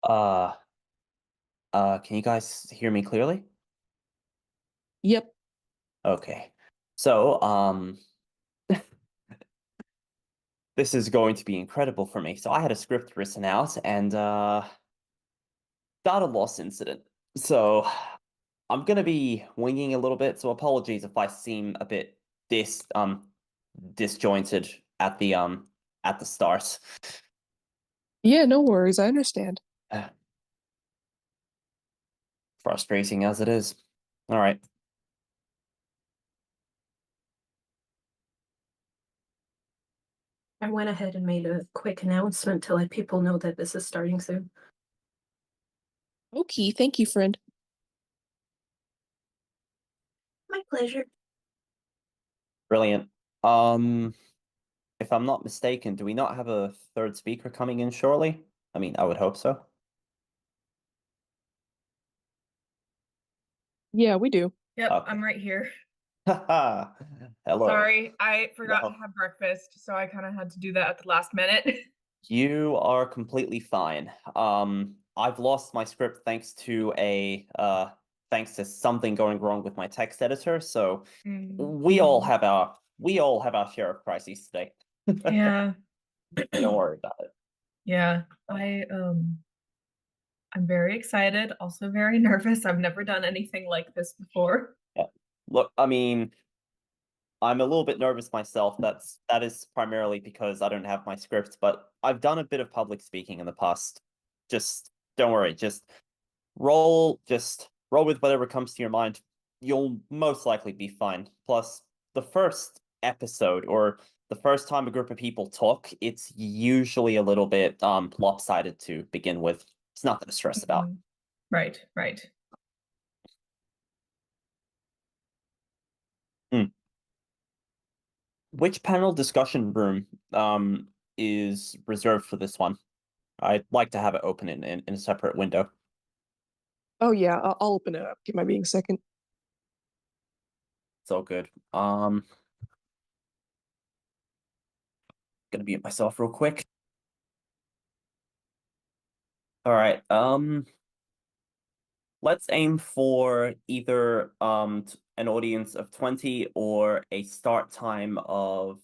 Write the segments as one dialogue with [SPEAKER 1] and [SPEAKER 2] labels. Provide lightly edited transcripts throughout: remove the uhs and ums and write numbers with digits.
[SPEAKER 1] Uh, can you guys hear me clearly?
[SPEAKER 2] Yep.
[SPEAKER 1] Okay. So, this is going to be incredible for me. So I had a script written out and got a loss incident. So I'm gonna be winging a little bit, so apologies if I seem a bit disjointed at the start.
[SPEAKER 2] Yeah, no worries. I understand.
[SPEAKER 1] Frustrating as it is. All right.
[SPEAKER 3] I went ahead and made a quick announcement to let people know that this is starting soon.
[SPEAKER 2] Okay, thank you, friend.
[SPEAKER 3] My pleasure.
[SPEAKER 1] Brilliant. If I'm not mistaken, do we not have a third speaker coming in shortly? I mean, I would hope so.
[SPEAKER 2] Yeah, we do.
[SPEAKER 4] Yep,
[SPEAKER 1] Okay.
[SPEAKER 4] I'm right here.
[SPEAKER 1] Haha. Hello.
[SPEAKER 4] Sorry, I forgot to
[SPEAKER 1] No,
[SPEAKER 4] have breakfast, so I kind of had to do that at the last minute.
[SPEAKER 1] you are completely fine. I've lost my script thanks to something going wrong with my text editor, so
[SPEAKER 4] Mm,
[SPEAKER 1] we all have our share of crises today.
[SPEAKER 4] yeah.
[SPEAKER 1] Don't worry about it.
[SPEAKER 4] Yeah, I'm very excited, also very nervous. I've never done anything like this before.
[SPEAKER 1] Yeah. Look, I mean, I'm a little bit nervous myself. That is primarily because I don't have my script, but I've done a bit of public speaking in the past. Just don't worry, just roll with whatever comes to your mind. You'll most likely be fine. Plus, the first episode or the first time a group of people talk, it's usually a little bit lopsided to begin with. It's nothing to stress about.
[SPEAKER 4] Mhm. Right, right.
[SPEAKER 1] Hmm. Which panel discussion room is reserved for this one? I'd like to have it open in a separate window.
[SPEAKER 2] Oh yeah, I'll open it up. Get my being second.
[SPEAKER 1] It's all good. Gonna mute myself real quick. All right. Let's aim for either an audience of 20 or a start time of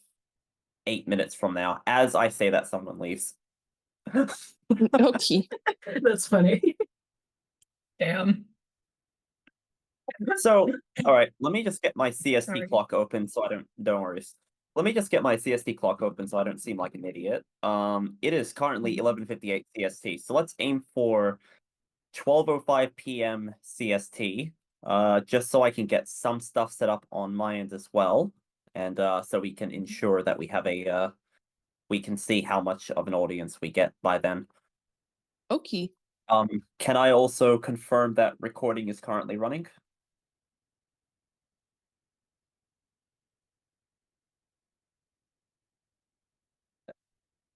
[SPEAKER 1] 8 minutes from now. As I say that, someone leaves.
[SPEAKER 2] Okay.
[SPEAKER 3] That's funny.
[SPEAKER 4] Damn.
[SPEAKER 1] So, all right, let me just get my CST
[SPEAKER 4] Sorry.
[SPEAKER 1] clock open so I don't worry. Let me just get my CST clock open so I don't seem like an idiot. It is currently 11:58 CST, so let's aim for 12:05 p.m. CST. Just so I can get some stuff set up on my end as well, and so we can ensure that we can see how much of an audience we get by then.
[SPEAKER 2] Okay.
[SPEAKER 1] Can I also confirm that recording is currently running?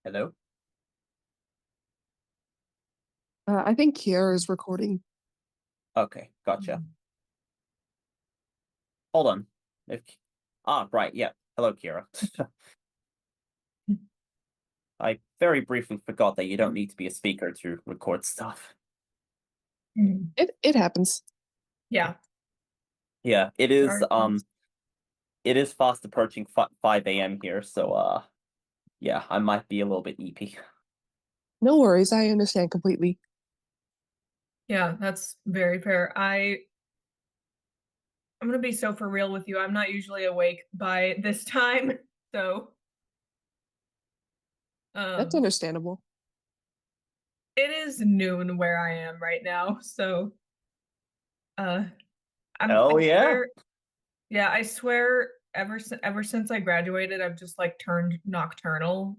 [SPEAKER 1] Hello?
[SPEAKER 2] I think Kiara is recording.
[SPEAKER 1] Okay, gotcha. Hold on. If right, yeah. Hello, Kira. I very briefly forgot that you don't need to be a speaker to record stuff.
[SPEAKER 4] Mhm.
[SPEAKER 2] It happens.
[SPEAKER 4] Yeah,
[SPEAKER 1] Yeah,
[SPEAKER 4] sorry.
[SPEAKER 1] it is fast approaching 5 a.m. here, so yeah, I might be a little bit eepy.
[SPEAKER 2] No worries. I understand completely.
[SPEAKER 4] Yeah, that's very fair. I'm gonna be so for real with you. I'm not usually awake by this time, so
[SPEAKER 2] That's
[SPEAKER 4] um
[SPEAKER 2] understandable.
[SPEAKER 4] it is noon where I am right now, so uh
[SPEAKER 1] Oh
[SPEAKER 4] I
[SPEAKER 1] yeah.
[SPEAKER 4] swear, yeah, I swear ever since I graduated, I've just like turned nocturnal.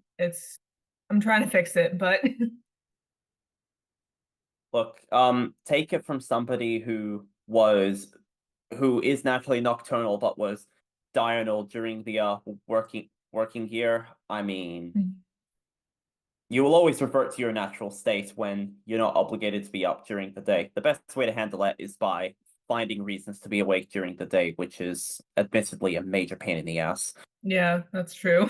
[SPEAKER 4] I'm trying to fix it, but
[SPEAKER 1] Look, take it from somebody who is naturally nocturnal but was diurnal during the working year. I mean, you will always revert to your natural state when you're not obligated to be up during the day. The best way to handle that is by finding reasons to be awake during the day, which is admittedly a major pain in the ass.
[SPEAKER 4] yeah, that's true.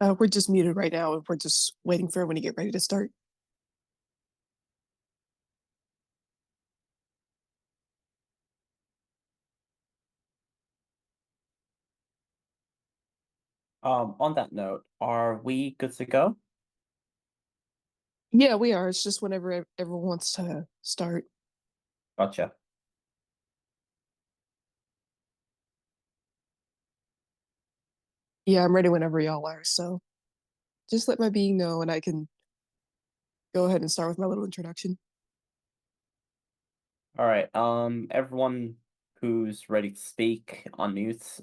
[SPEAKER 2] We're just muted right now, and we're just waiting for everyone to get ready to start.
[SPEAKER 1] On that note, are we good to go?
[SPEAKER 2] Yeah, we are. It's just whenever everyone wants to start.
[SPEAKER 1] Gotcha.
[SPEAKER 2] Yeah, I'm ready whenever y'all are. So just let my being know, and I can go ahead and start with my little introduction.
[SPEAKER 1] All right. Everyone who's ready to speak, unmute.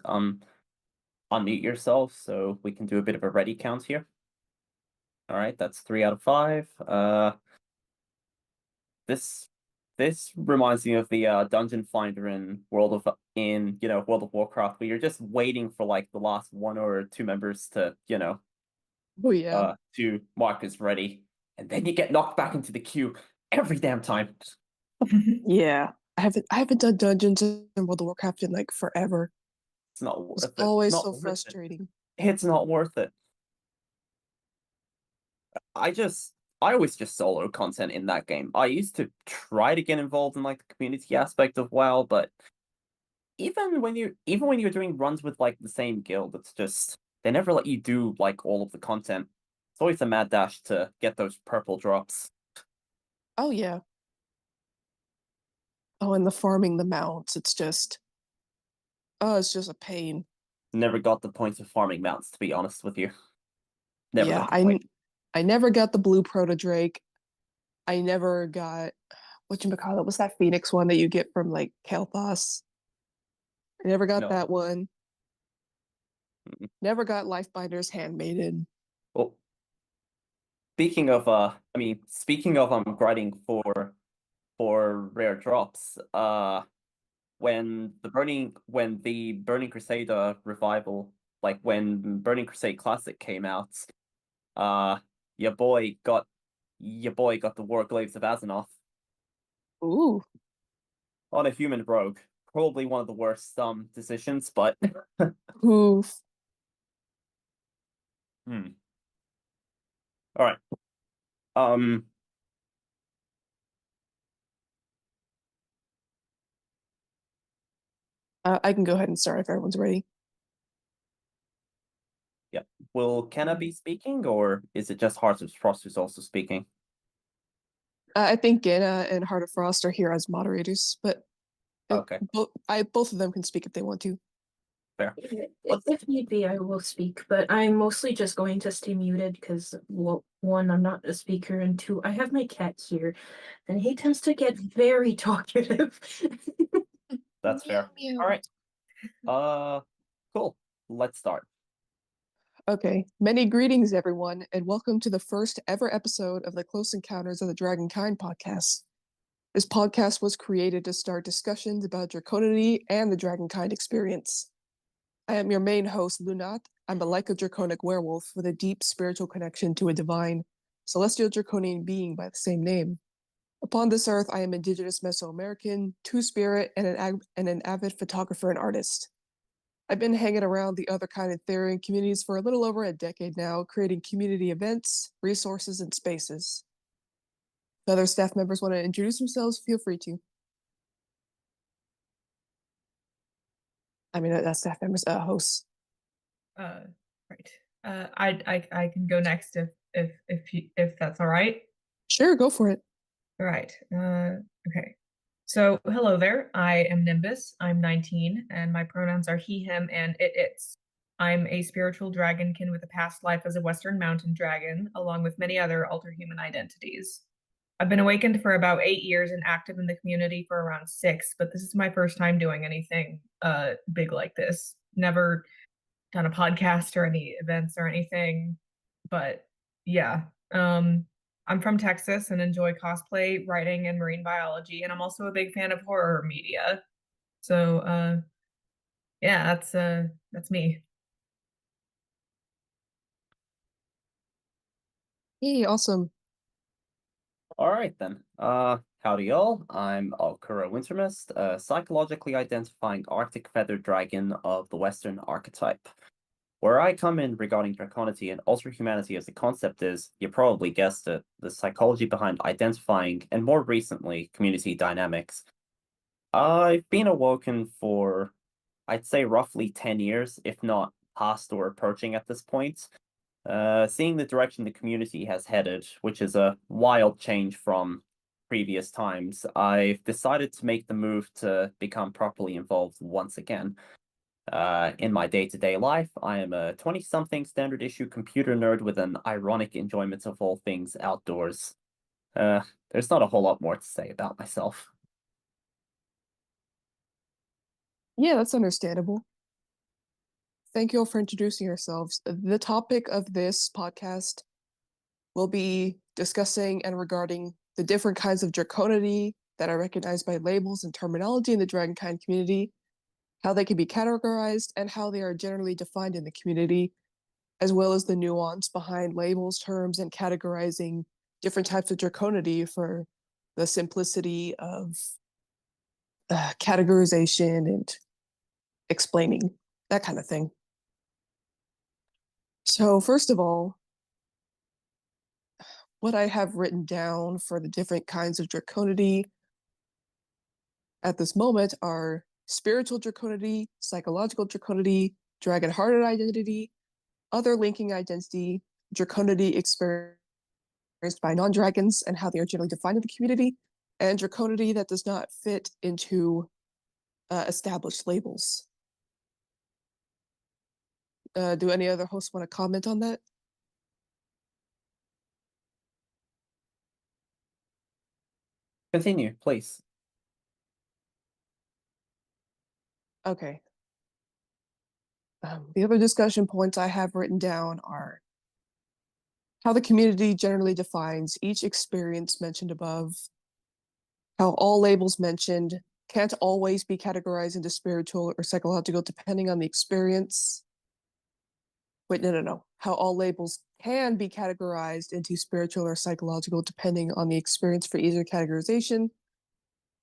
[SPEAKER 1] Unmute yourself so we can do a bit of a ready count here. All right, that's 3 out of 5. This reminds me of the dungeon finder in World of Warcraft, where you're just waiting for like the last 1 or 2 members to
[SPEAKER 2] Oh yeah,
[SPEAKER 1] to mark as ready, and then you get knocked back into the queue every damn time.
[SPEAKER 2] yeah. I haven't done dungeons in World of Warcraft in like forever.
[SPEAKER 1] It's not
[SPEAKER 2] It's
[SPEAKER 1] worth it.
[SPEAKER 2] always
[SPEAKER 1] Not
[SPEAKER 2] so
[SPEAKER 1] worth it.
[SPEAKER 2] frustrating.
[SPEAKER 1] It's not worth it. I always just solo content in that game. I used to try to get involved in like the community aspect of WoW, but even when you're doing runs with like the same guild, it's just they never let you do like all of the content. It's always a mad dash to get those purple drops.
[SPEAKER 2] Oh yeah. Oh, and the farming the mounts, it's just a pain.
[SPEAKER 1] Never got the point of farming mounts, to be honest with you. Never
[SPEAKER 2] Yeah,
[SPEAKER 1] got the point.
[SPEAKER 2] I never got the blue proto Drake. I never got whatchamacallit, what's that Phoenix one that you get from like Kalthos? I never got
[SPEAKER 1] No.
[SPEAKER 2] that one.
[SPEAKER 1] Mm-mm.
[SPEAKER 2] Never got Lifebinder's Handmaiden.
[SPEAKER 1] Well, speaking of grinding for rare drops, when the Burning Crusader revival, like when Burning Crusade Classic came out, uh your boy got the Warglaives of Azeroth
[SPEAKER 2] Ooh.
[SPEAKER 1] on a human rogue. Probably one of the worst decisions, but
[SPEAKER 2] Oof.
[SPEAKER 1] hmm. All right. Um
[SPEAKER 2] I can go ahead and start if everyone's ready.
[SPEAKER 1] yeah. Will Kenna be speaking, or is it just Hearts of Frost who's also speaking?
[SPEAKER 2] I think Gana and Heart of Frost are here as moderators, but
[SPEAKER 1] Okay,
[SPEAKER 2] both of them can speak if they want to.
[SPEAKER 1] fair.
[SPEAKER 3] If need be, I will speak, but I'm mostly just going to stay muted because, well, one, I'm not a speaker, and two, I have my cat here, and he tends to get very talkative.
[SPEAKER 1] That's fair.
[SPEAKER 2] Meow, meow.
[SPEAKER 1] All right. Cool. Let's start.
[SPEAKER 2] Okay, many greetings, everyone, and welcome to the first ever episode of the Close Encounters of the Dragonkind podcast. This podcast was created to start discussions about draconity and the Dragonkind experience. I am your main host, Lunat. I'm a lyco-draconic werewolf with a deep spiritual connection to a divine, celestial draconian being by the same name. Upon this earth, I am indigenous Mesoamerican, two-spirit, and an avid photographer and artist. I've been hanging around the otherkind and Therian communities for a little over a decade now, creating community events, resources, and spaces. If other staff members want to introduce themselves, feel free to. I mean, not staff members, hosts.
[SPEAKER 4] Right. I can go next if that's all right.
[SPEAKER 2] Sure, go for it.
[SPEAKER 4] All right. Okay. So, hello there. I am Nimbus. I'm 19, and my pronouns are he, him, and it's. I'm a spiritual dragonkin with a past life as a Western mountain dragon, along with many other alter-human identities. I've been awakened for about 8 years and active in the community for around 6, but this is my first time doing anything big like this. Never done a podcast or any events or anything, but yeah. I'm from Texas and enjoy cosplay, writing, and marine biology, and I'm also a big fan of horror media. So yeah, that's me.
[SPEAKER 2] Hey, awesome.
[SPEAKER 1] All right then. Howdy y'all. I'm Alkura Wintermist, a psychologically identifying Arctic feathered dragon of the Western archetype. Where I come in regarding draconity and ultra humanity as a concept is, you probably guessed it, the psychology behind identifying, and more recently, community dynamics. I've been awoken for, I'd say, roughly 10 years, if not past or approaching at this point. Seeing the direction the community has headed, which is a wild change from previous times, I've decided to make the move to become properly involved once again. In my day-to-day life, I am a 20-something standard issue computer nerd with an ironic enjoyment of all things outdoors. There's not a whole lot more to say about myself.
[SPEAKER 2] Yeah, that's understandable. Thank you all for introducing yourselves. The topic of this podcast will be discussing and regarding the different kinds of draconity that are recognized by labels and terminology in the dragonkind community, how they can be categorized, and how they are generally defined in the community, as well as the nuance behind labels, terms, and categorizing different types of draconity for the simplicity of categorization and explaining, that kind of thing. So first of all, what I have written down for the different kinds of draconity at this moment are spiritual draconity, psychological draconity, dragon-hearted identity, other linking identity, draconity experienced by non-dragons and how they are generally defined in the community, and draconity that does not fit into established labels. Do any other hosts want to comment on that?
[SPEAKER 1] Continue, please.
[SPEAKER 2] Okay. The other discussion points I have written down are how the community generally defines each experience mentioned above, how all labels mentioned can't always be categorized into spiritual or psychological depending on the experience. Wait, no. How all labels can be categorized into spiritual or psychological depending on the experience for easier categorization.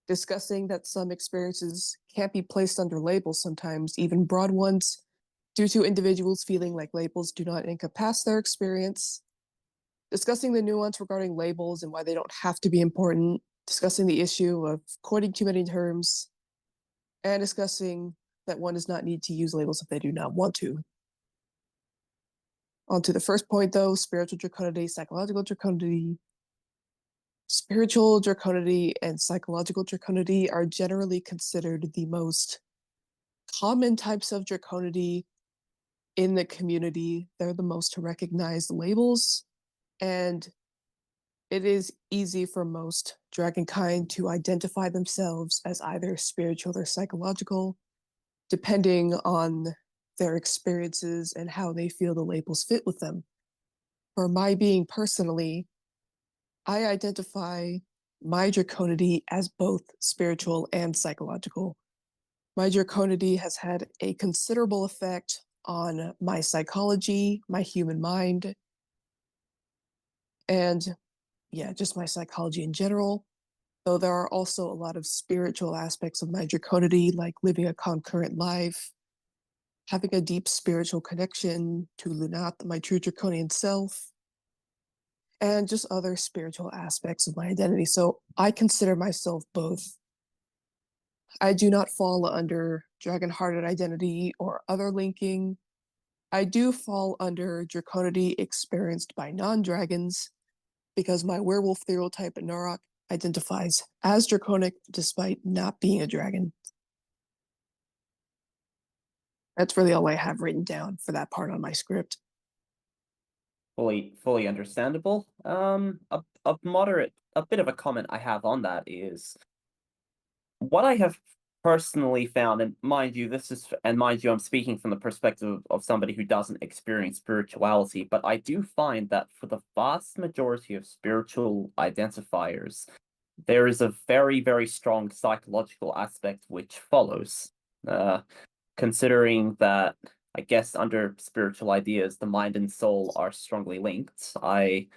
[SPEAKER 2] Discussing that some experiences can't be placed under labels sometimes, even broad ones, due to individuals feeling like labels do not encompass their experience. Discussing the nuance regarding labels and why they don't have to be important. Discussing the issue of coining too many terms. And discussing that one does not need to use labels if they do not want to. On to the first point, though, spiritual draconity, psychological draconity. Spiritual draconity and psychological draconity are generally considered the most common types of draconity in the community. They're the most recognized labels, and it is easy for most dragonkind to identify themselves as either spiritual or psychological, depending on their experiences and how they feel the labels fit with them. For my being personally, I identify my draconity as both spiritual and psychological. My draconity has had a considerable effect on my psychology, my human mind, and yeah, just my psychology in general. Though there are also a lot of spiritual aspects of my draconity, like living a concurrent life, having a deep spiritual connection to Lunat, my true draconian self, and just other spiritual aspects of my identity. So I consider myself both. I do not fall under dragon-hearted identity or other linking. I do fall under draconity experienced by non-dragons, because my werewolf stereotype at Narok identifies as draconic despite not being a dragon. That's really all I have written down for that part on my script.
[SPEAKER 1] Fully understandable. A bit of a comment I have on that is what I have personally found, and mind you, I'm speaking from the perspective of somebody who doesn't experience spirituality, but I do find that for the vast majority of spiritual identifiers, there is a very, very strong psychological aspect which follows. Considering that, I guess, under spiritual ideas, the mind and soul are strongly linked, I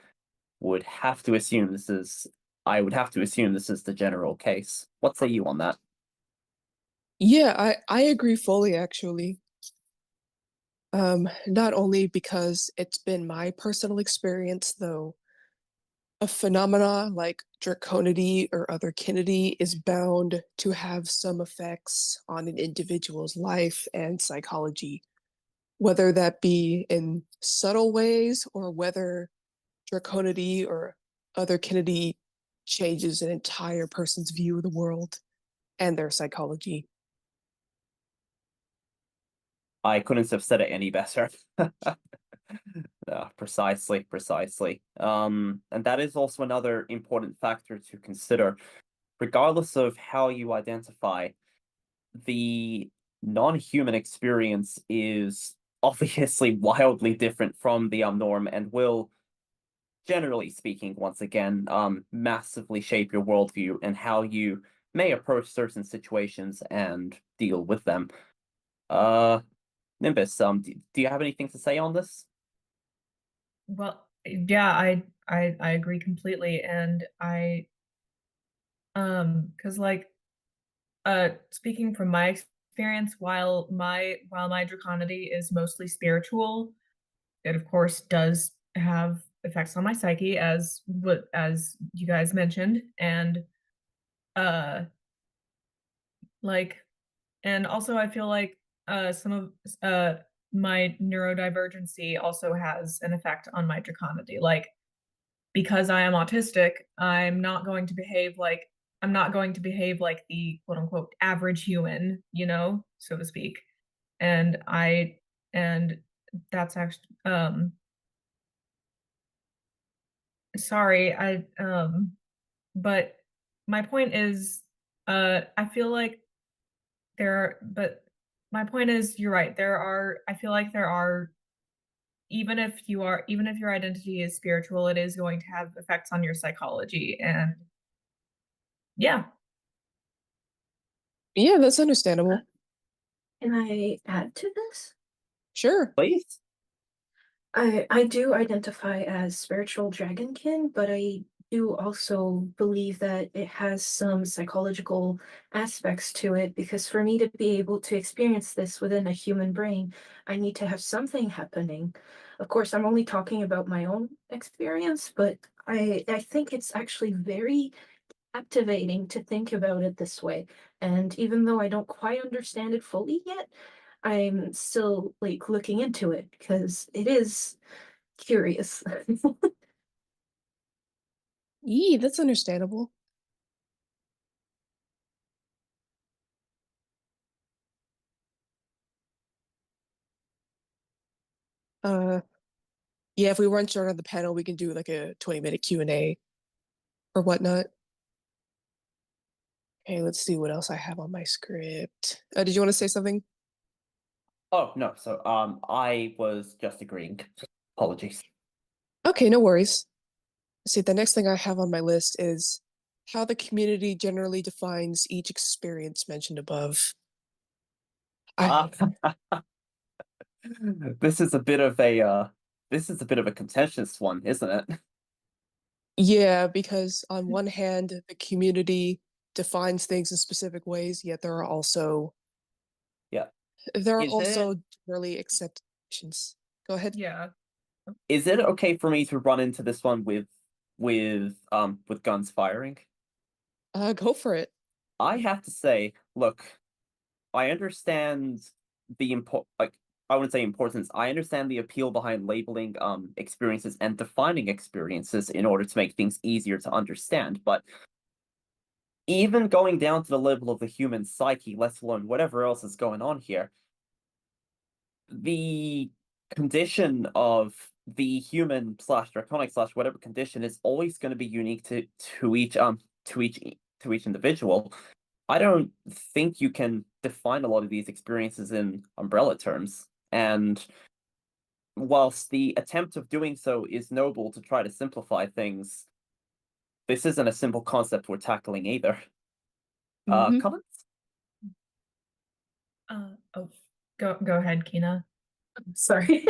[SPEAKER 1] would have to assume this is the general case. What say you on that?
[SPEAKER 2] Yeah, I agree fully, actually. Not only because it's been my personal experience, though a phenomena like draconity or otherkinity is bound to have some effects on an individual's life and psychology, whether that be in subtle ways or whether draconity or otherkinity changes an entire person's view of the world and their psychology.
[SPEAKER 1] I couldn't have said it any better. Precisely. And that is also another important factor to consider. Regardless of how you identify, the non-human experience is obviously wildly different from the norm and will, generally speaking, once again, massively shape your worldview and how you may approach certain situations and deal with them. Nimbus, do you have anything to say on this?
[SPEAKER 4] Well, yeah, I agree completely, and because like speaking from my experience, while my draconity is mostly spiritual, it of course does have effects on my psyche, as you guys mentioned, and uh like and also I feel like some of my neurodivergency also has an effect on my draconity. Like, because I am autistic, I'm not going to behave like the quote unquote average human, so to speak. And and that's actually sorry, but my point is I feel like but my point is you're right. I feel like there are, even if your identity is spiritual, it is going to have effects on your psychology. And yeah.
[SPEAKER 2] Yeah, that's understandable.
[SPEAKER 3] Can I add to this?
[SPEAKER 2] Sure.
[SPEAKER 1] Please?
[SPEAKER 3] I do identify as spiritual dragonkin, but I do also believe that it has some psychological aspects to it, because for me to be able to experience this within a human brain, I need to have something happening. Of course, I'm only talking about my own experience, but I think it's actually very captivating to think about it this way. And even though I don't quite understand it fully yet, I'm still like looking into it because it is curious.
[SPEAKER 2] Yee, that's understandable. Uh, yeah, if we weren't sure on the panel, we can do like a 20-minute Q&A or whatnot. Okay, let's see what else I have on my script. Did you want to say something?
[SPEAKER 1] Oh, no. So, I was just agreeing. Apologies.
[SPEAKER 2] Okay, no worries. See, the next thing I have on my list is how the community generally defines each experience mentioned above. I,
[SPEAKER 1] This is a bit of a contentious one, isn't it?
[SPEAKER 2] yeah, because on one hand, the community defines things in specific ways, yet
[SPEAKER 1] Yeah.
[SPEAKER 2] there are
[SPEAKER 1] Is it
[SPEAKER 2] also generally accepted actions. Go ahead.
[SPEAKER 4] Yeah.
[SPEAKER 1] is it okay for me to run into this one with guns firing?
[SPEAKER 2] Go for it.
[SPEAKER 1] I have to say, look, I understand I wouldn't say importance. I understand the appeal behind labeling experiences and defining experiences in order to make things easier to understand, but even going down to the level of the human psyche, let alone whatever else is going on here, the condition of the human slash draconic slash whatever condition is always going to be unique to each to each individual. I don't think you can define a lot of these experiences in umbrella terms. And whilst the attempt of doing so is noble to try to simplify things, this isn't a simple concept we're tackling either.
[SPEAKER 2] Mhm.
[SPEAKER 1] Comments?
[SPEAKER 4] Oh, go ahead, Kina.
[SPEAKER 3] Sorry.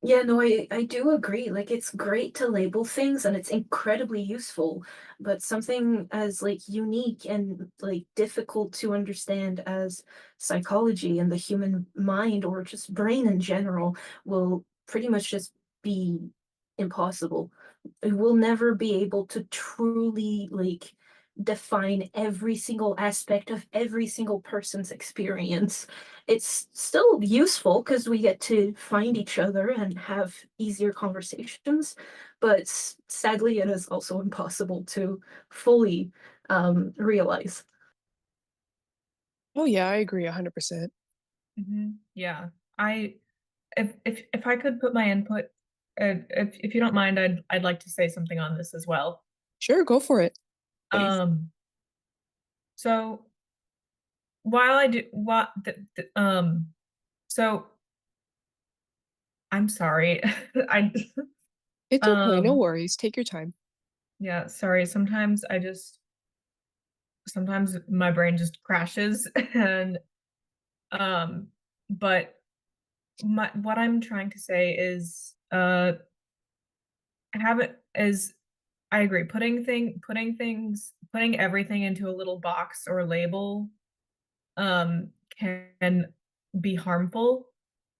[SPEAKER 3] Yeah, no, I do agree. Like it's great to label things and it's incredibly useful, but something as like unique and like difficult to understand as psychology and the human mind or just brain in general will pretty much just be impossible. We'll never be able to truly like define every single aspect of every single person's experience. It's still useful because we get to find each other and have easier conversations, but sadly, it is also impossible to fully realize.
[SPEAKER 2] Oh yeah, I agree 100%.
[SPEAKER 4] Yeah. I if I could put my input, if you don't mind, I'd like to say something on this as well.
[SPEAKER 2] Sure, go for it.
[SPEAKER 1] Please.
[SPEAKER 4] So while I do what so I'm sorry. I
[SPEAKER 2] It's okay, no
[SPEAKER 4] um
[SPEAKER 2] worries. Take your time.
[SPEAKER 4] yeah, sorry. Sometimes my brain just crashes and um but what I'm trying to say is have it is I agree. Putting everything into a little box or label can be harmful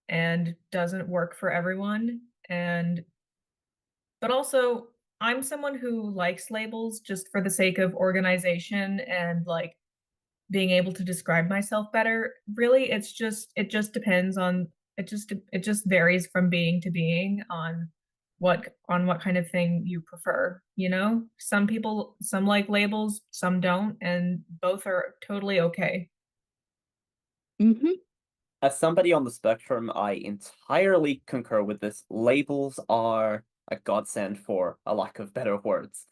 [SPEAKER 4] and doesn't work for everyone. But also I'm someone who likes labels just for the sake of organization and like being able to describe myself better. Really, it just depends on it just varies from being to being on what kind of thing you prefer, you know? Some like labels, some don't, and both are totally okay.
[SPEAKER 2] Mm-hmm.
[SPEAKER 1] As somebody on the spectrum, I entirely concur with this. Labels are a godsend for a lack of better words.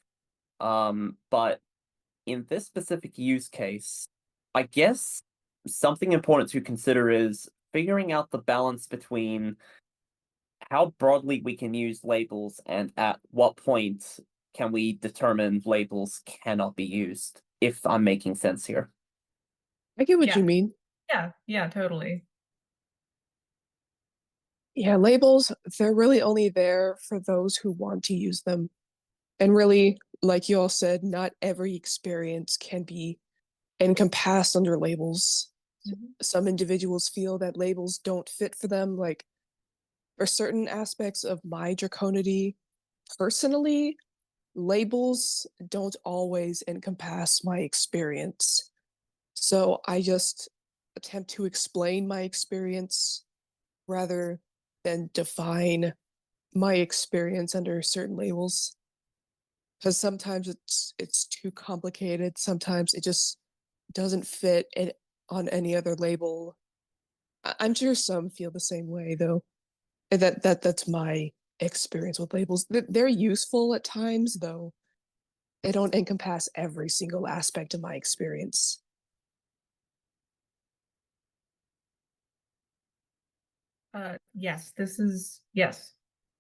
[SPEAKER 1] But in this specific use case, I guess something important to consider is figuring out the balance between how broadly we can use labels and at what point can we determine labels cannot be used, if I'm making sense here.
[SPEAKER 2] I get what
[SPEAKER 4] Yeah,
[SPEAKER 2] you mean.
[SPEAKER 4] yeah, totally.
[SPEAKER 2] Yeah, labels, they're really only there for those who want to use them. And really, like you all said, not every experience can be encompassed under labels.
[SPEAKER 4] Mhm.
[SPEAKER 2] Some individuals feel that labels don't fit for them. Like for certain aspects of my draconity, personally, labels don't always encompass my experience. So I just attempt to explain my experience rather than define my experience under certain labels. Because sometimes it's too complicated. Sometimes it just doesn't fit on any other label. I'm sure some feel the same way though. That's my experience with labels. They're useful at times though. They don't encompass every single aspect of my experience.
[SPEAKER 4] Yes, this is yes.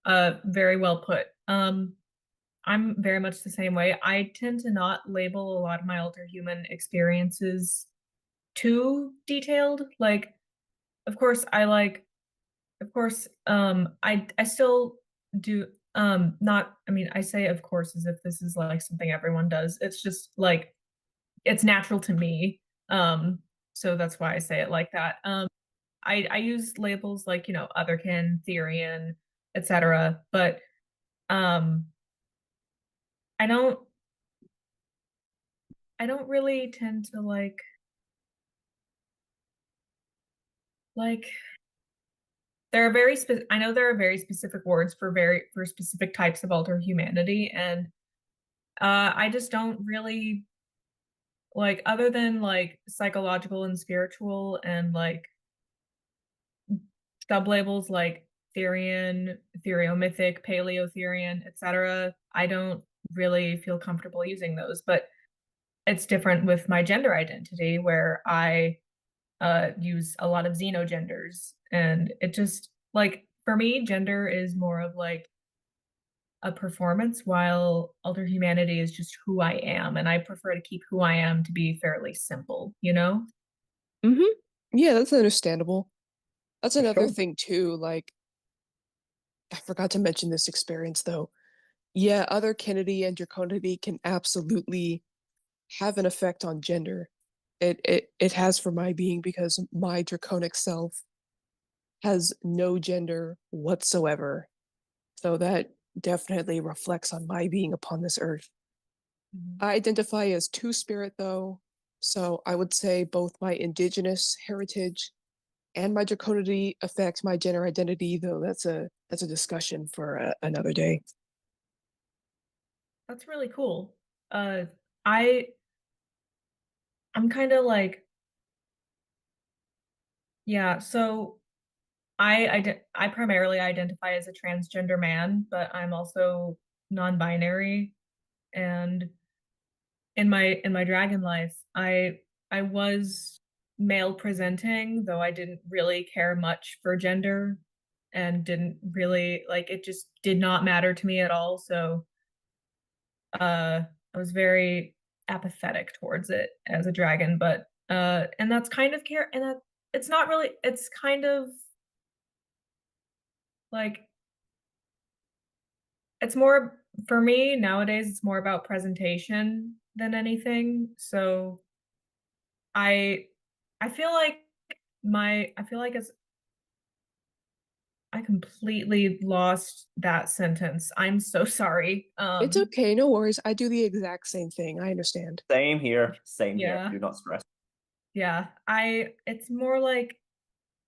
[SPEAKER 4] Very well put. I'm very much the same way. I tend to not label a lot of my alter human experiences too detailed. Like, of course, I still do not I mean, I say of course as if this is like something everyone does. It's just like it's natural to me. So that's why I say it like that. I use labels like, you know, otherkin, Therian, etc. But um I don't I don't really tend to like there are I know there are very specific words for specific types of alter humanity, and I just don't really like other than like psychological and spiritual and like sublabels like Therian, Theriomythic, Paleotherian, etc. I don't really feel comfortable using those, but it's different with my gender identity where I use a lot of xenogenders, and it just like for me, gender is more of like a performance, while alter humanity is just who I am, and I prefer to keep who I am to be fairly simple, you know?
[SPEAKER 2] Mm-hmm. Yeah, that's understandable. That's
[SPEAKER 1] For
[SPEAKER 2] another
[SPEAKER 1] sure.
[SPEAKER 2] thing too. Like, I forgot to mention this experience though. Yeah, otherkinity and draconity can absolutely have an effect on gender. It has for my being because my draconic self has no gender whatsoever. So that definitely reflects on my being upon this earth.
[SPEAKER 4] Mhm.
[SPEAKER 2] I identify as two spirit though, so I would say both my indigenous heritage and my draconity affect my gender identity, though that's a discussion for another day.
[SPEAKER 4] That's really cool. Uh, I I'm kind of like, yeah, so I primarily identify as a transgender man, but I'm also non-binary, and in my dragon life, I was male presenting, though I didn't really care much for gender and didn't really like it just did not matter to me at all. So I was very apathetic towards it as a dragon, but and that's kind of care and that it's not really it's kind of like it's more for me nowadays it's more about presentation than anything. So I I feel like I feel like it's I completely lost that sentence. I'm so sorry.
[SPEAKER 2] It's okay, no worries. I do the exact same thing. I understand.
[SPEAKER 1] Same here. Same here.
[SPEAKER 4] Yeah.
[SPEAKER 1] Do not stress.
[SPEAKER 4] Yeah. It's more like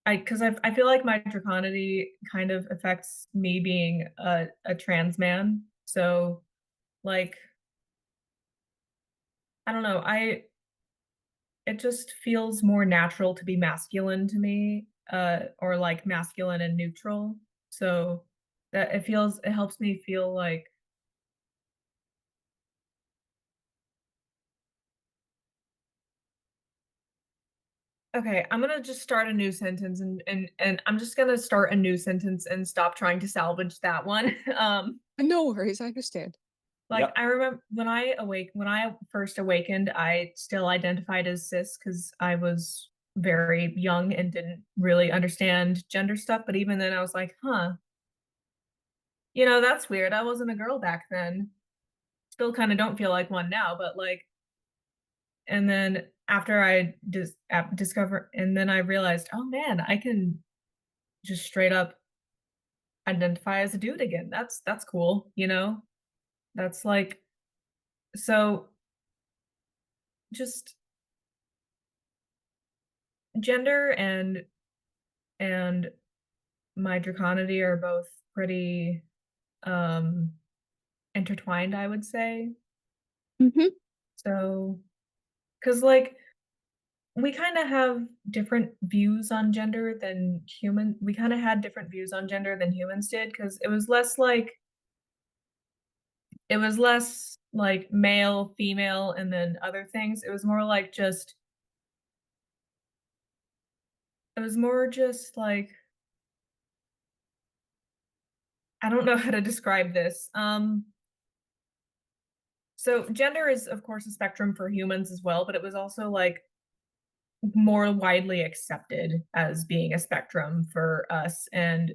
[SPEAKER 4] because I feel like my draconity kind of affects me being a trans man. So like I don't know, it just feels more natural to be masculine to me, or like masculine and neutral. So that it helps me feel like okay, I'm gonna just start a new sentence and I'm just gonna start a new sentence and stop trying to salvage that one.
[SPEAKER 2] No worries, I understand.
[SPEAKER 4] Like
[SPEAKER 1] Yep.
[SPEAKER 4] I remember when I first awakened, I still identified as cis because I was very young and didn't really understand gender stuff. But even then, I was like, huh, that's weird. I wasn't a girl back then. Still kind of don't feel like one now, but like, and then after I discover, and then I realized, oh man, I can just straight up identify as a dude again. That's cool. That's like so just gender and my draconity are both pretty um intertwined, I would say.
[SPEAKER 2] Mm-hmm.
[SPEAKER 4] So, because like we kind of have different views on gender than we kind of had different views on gender than humans did because it was less like male, female, and then other things. It was more just like I don't know how to describe this. So gender is of course a spectrum for humans as well, but it was also like more widely accepted as being a spectrum for us, and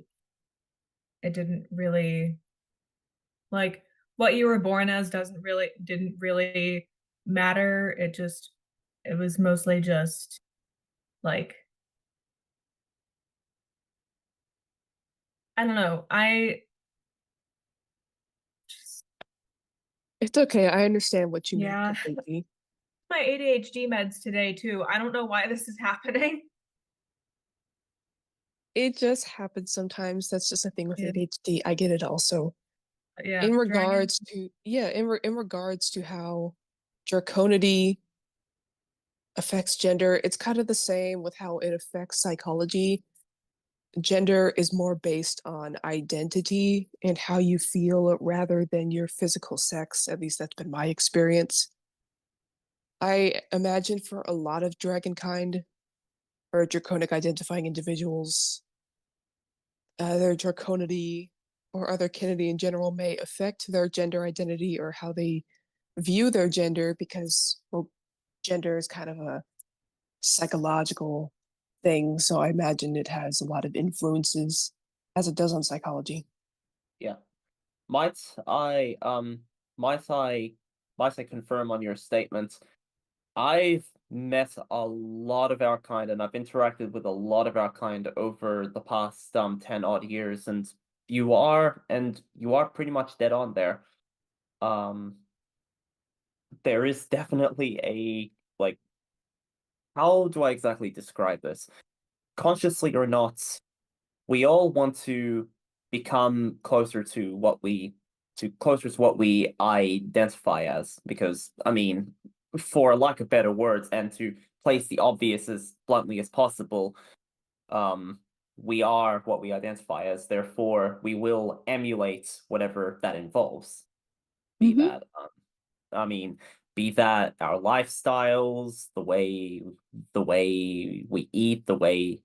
[SPEAKER 4] it didn't really like what you were born as didn't really matter. It was mostly just like I don't know. I just
[SPEAKER 2] It's okay. I understand what you mean
[SPEAKER 4] yeah,
[SPEAKER 2] completely.
[SPEAKER 4] my ADHD meds today too. I don't know why this is happening.
[SPEAKER 2] It just happens sometimes. That's just a thing with
[SPEAKER 4] Yeah,
[SPEAKER 2] ADHD. I get it also.
[SPEAKER 4] yeah,
[SPEAKER 2] In
[SPEAKER 4] dragon.
[SPEAKER 2] regards to in regards to how draconity affects gender, it's kind of the same with how it affects psychology. Gender is more based on identity and how you feel rather than your physical sex. At least that's been my experience. I imagine for a lot of dragonkind or draconic identifying individuals, their draconity or otherkinity in general may affect their gender identity or how they view their gender because, well, gender is kind of a psychological thing, so I imagine it has a lot of influences, as it does on psychology.
[SPEAKER 1] Yeah. Might I might I might I confirm on your statement? I've met a lot of our kind, and I've interacted with a lot of our kind over the past 10 odd years, and you are pretty much dead on there. Um, there is definitely a like, how do I exactly describe this? Consciously or not, we all want to become closer to what we identify as, because I mean, for lack of better words, and to place the obvious as bluntly as possible, um we are what we identify as, therefore we will emulate whatever that involves, be
[SPEAKER 2] Mm-hmm.
[SPEAKER 1] that I mean, be that our lifestyles, the way we eat, the way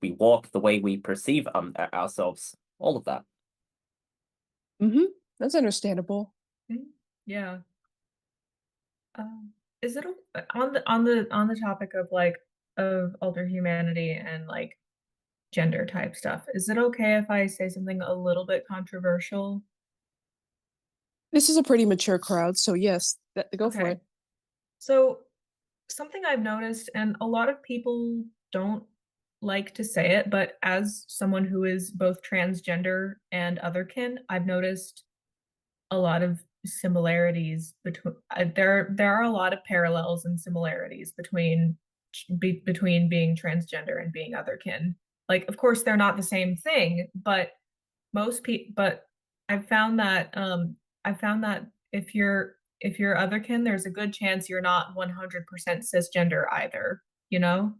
[SPEAKER 1] we walk, the way we perceive ourselves, all of that.
[SPEAKER 2] Mm-hmm. That's understandable.
[SPEAKER 4] Yeah. Is it on the topic of like of alter humanity and like gender type stuff? Is it okay if I say something a little bit controversial?
[SPEAKER 2] This is a pretty mature crowd, so yes, go for
[SPEAKER 4] Okay.
[SPEAKER 2] it.
[SPEAKER 4] So something I've noticed, and a lot of people don't like to say it, but as someone who is both transgender and otherkin, I've noticed a lot of similarities between there are a lot of parallels and similarities between being transgender and being otherkin. Like, of course, they're not the same thing, but most people. But I found that if you're otherkin, there's a good chance you're not 100% cisgender either. You know,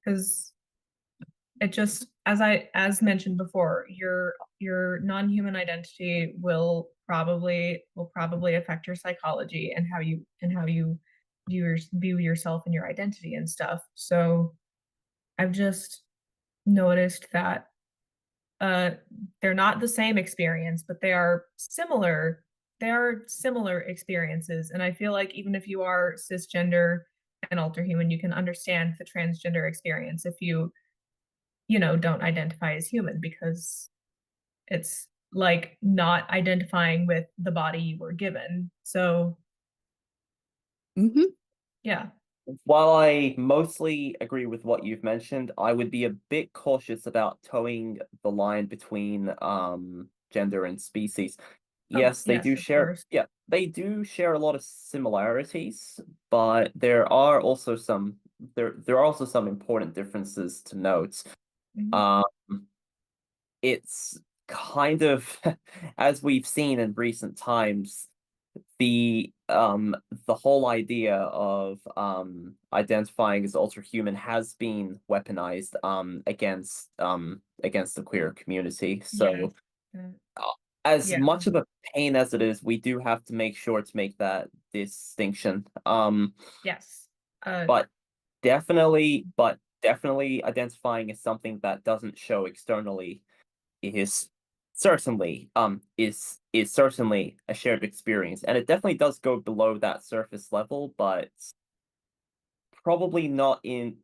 [SPEAKER 4] because it just as mentioned before, your non-human identity will probably affect your psychology and how you view yourself and your identity and stuff. So I've just noticed that uh they're not the same experience, but they are similar experiences. And I feel like even if you are cisgender and alter human, you can understand the transgender experience if you know, don't identify as human, because it's like not identifying with the body you were given. So,
[SPEAKER 2] Mm-hmm.
[SPEAKER 4] yeah.
[SPEAKER 1] While I mostly agree with what you've mentioned, I would be a bit cautious about towing the line between gender and species.
[SPEAKER 4] Oh,
[SPEAKER 1] Yes, they
[SPEAKER 4] yes,
[SPEAKER 1] do
[SPEAKER 4] of
[SPEAKER 1] share,
[SPEAKER 4] course.
[SPEAKER 1] yeah, they do share a lot of similarities, but there are also there are also some important differences to note.
[SPEAKER 4] Mhm.
[SPEAKER 1] Um, it's kind of as we've seen in recent times, the whole idea of identifying as ultra-human has been weaponized against the queer community.
[SPEAKER 4] Yes.
[SPEAKER 1] So
[SPEAKER 4] Uh,
[SPEAKER 1] uh, as
[SPEAKER 4] yeah.
[SPEAKER 1] much of a pain as it is, we do have to make sure to make that distinction.
[SPEAKER 4] Yes.
[SPEAKER 1] But definitely identifying as something that doesn't show externally is is certainly a shared experience, and it definitely does go below that surface level, but probably not in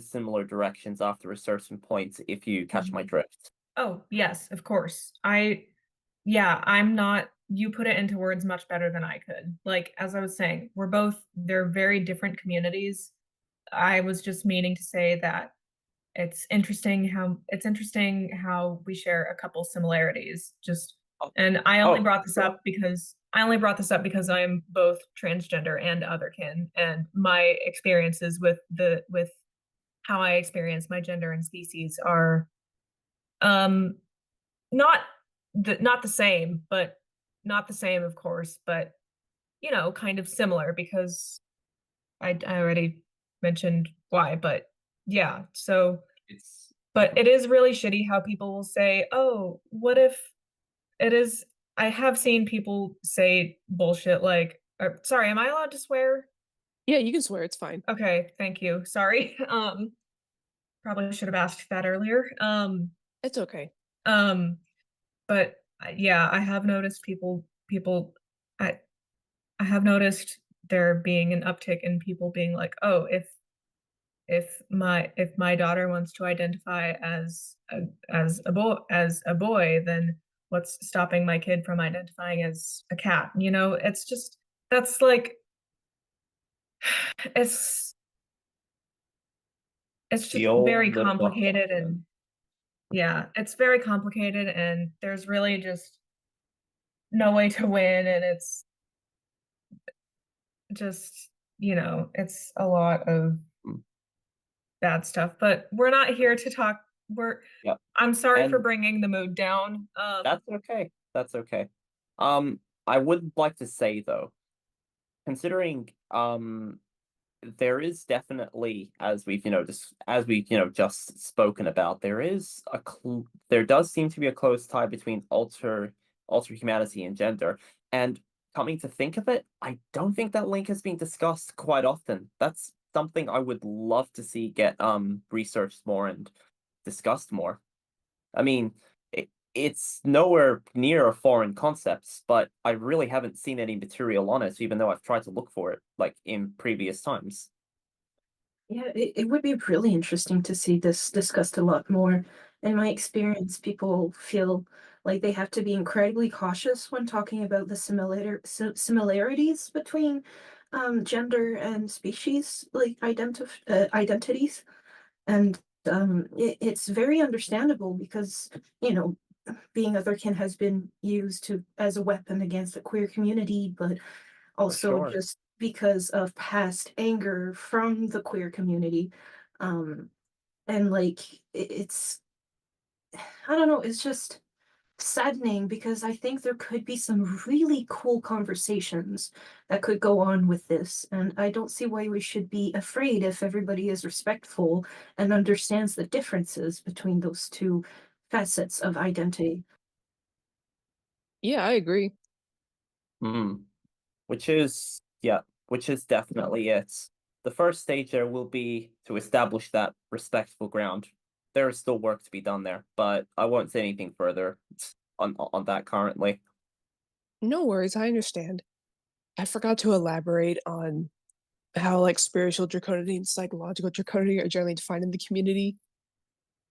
[SPEAKER 1] similar directions after a certain point, if you catch my
[SPEAKER 4] Mhm.
[SPEAKER 1] drift.
[SPEAKER 4] Oh, yes, of course. Yeah, I'm not, you put it into words much better than I could. Like, as I was saying, they're very different communities. I was just meaning to say that it's interesting how we share a couple similarities. Just
[SPEAKER 1] Oh,
[SPEAKER 4] and
[SPEAKER 1] oh,
[SPEAKER 4] I only brought this up because I'm both transgender and otherkin, and my experiences with how I experience my gender and species are um not not the same, but not the same, of course, but you know, kind of similar, because I already mentioned why, but yeah, so
[SPEAKER 1] it's
[SPEAKER 4] but it is really shitty how people will say, "Oh, what if it is?" I have seen people say bullshit like, sorry, am I allowed to swear?
[SPEAKER 2] Yeah, you can swear, it's fine.
[SPEAKER 4] Okay, thank you. Sorry. Probably should have asked that earlier.
[SPEAKER 2] It's okay.
[SPEAKER 4] Um, but yeah, I have noticed I I have noticed there being an uptick in people being like, "Oh, if my daughter wants to identify as a boy, then what's stopping my kid from identifying as a cat? You know, it's just that's like it's just
[SPEAKER 1] The old
[SPEAKER 4] very
[SPEAKER 1] little
[SPEAKER 4] complicated, and yeah, it's very complicated, and there's really just no way to win, and it's just, you know, it's a lot of
[SPEAKER 1] Mm.
[SPEAKER 4] bad stuff. But we're not here to talk.
[SPEAKER 1] Yeah.
[SPEAKER 4] I'm sorry for
[SPEAKER 1] And
[SPEAKER 4] bringing the mood down.
[SPEAKER 1] that's okay. That's okay. I would like to say though, considering there is definitely, as we've just spoken about, there does seem to be a close tie between alter humanity and gender. And coming to think of it, I don't think that link has been discussed quite often. That's something I would love to see get researched more and discussed more. I mean, it's nowhere near a foreign concept, but I really haven't seen any material on it, even though I've tried to look for it, like in previous times.
[SPEAKER 3] Yeah, it would be really interesting to see this discussed a lot more. In my experience, people feel like they have to be incredibly cautious when talking about the similarities between gender and species, like identities. And it's very understandable because, you know, being otherkin has been used to as a weapon against the queer community, but also
[SPEAKER 1] Sure.
[SPEAKER 3] just because of past anger from the queer community. Um, and like it's I don't know, it's just saddening because I think there could be some really cool conversations that could go on with this. And I don't see why we should be afraid if everybody is respectful and understands the differences between those two facets of identity.
[SPEAKER 2] Yeah, I agree.
[SPEAKER 1] Mm. Which is definitely it. The first stage there will be to establish that respectful ground. There is still work to be done there, but I won't say anything further on that currently.
[SPEAKER 2] No worries, I understand. I forgot to elaborate on how like spiritual draconity and psychological draconity are generally defined in the community.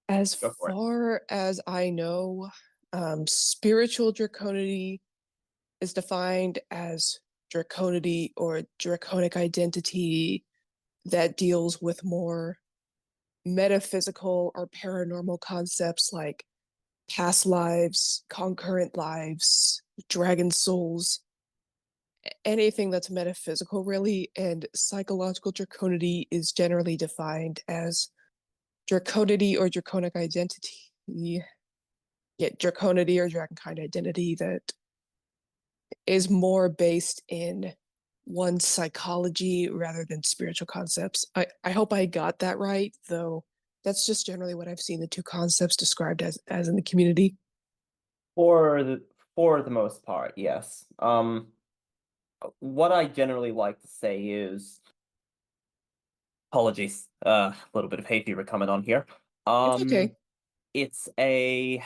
[SPEAKER 2] As
[SPEAKER 1] Go for it.
[SPEAKER 2] far as I know, spiritual draconity is defined as draconity or draconic identity that deals with more metaphysical or paranormal concepts like past lives, concurrent lives, dragon souls, anything that's metaphysical, really. And psychological draconity is generally defined as draconity or draconic identity. Yeah, draconity or dragonkind identity that is more based in one's psychology rather than spiritual concepts. I hope I got that right, though that's just generally what I've seen the two concepts described as in the community.
[SPEAKER 1] For the most part, yes. What I generally like to say is apologies. A little bit of hay fever coming on here.
[SPEAKER 2] It's okay.
[SPEAKER 1] It's a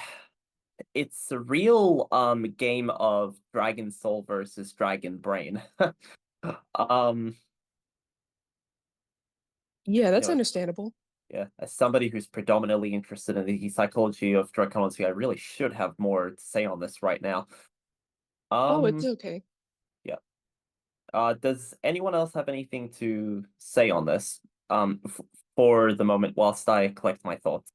[SPEAKER 1] it's a real game of Dragon Soul versus Dragon Brain. Um,
[SPEAKER 2] Yeah,
[SPEAKER 1] you
[SPEAKER 2] that's
[SPEAKER 1] know,
[SPEAKER 2] understandable.
[SPEAKER 1] yeah, as somebody who's predominantly interested in the psychology of draconity, I really should have more to say on this right now.
[SPEAKER 2] Oh, it's
[SPEAKER 1] Um,
[SPEAKER 2] okay.
[SPEAKER 1] yeah. Does anyone else have anything to say on this? For the moment, whilst I collect my thoughts.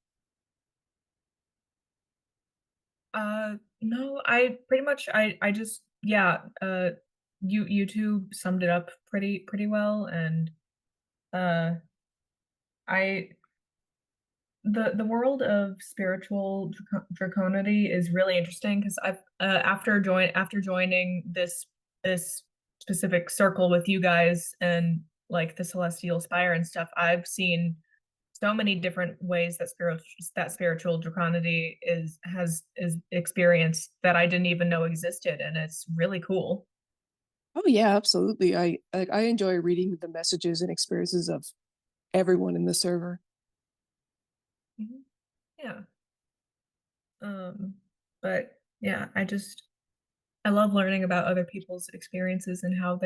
[SPEAKER 4] No, I pretty much I just yeah, you two summed it up pretty well, and uh I the world of spiritual draconity is really interesting because I've after joining this specific circle with you guys and like the Celestial Spire and stuff, I've seen so many different ways that spiritual draconity is experienced that I didn't even know existed, and it's really cool.
[SPEAKER 2] Oh yeah, absolutely. I enjoy reading the messages and experiences of everyone in the server.
[SPEAKER 4] Mhm. Yeah. Um, but yeah, I love learning about other people's experiences and how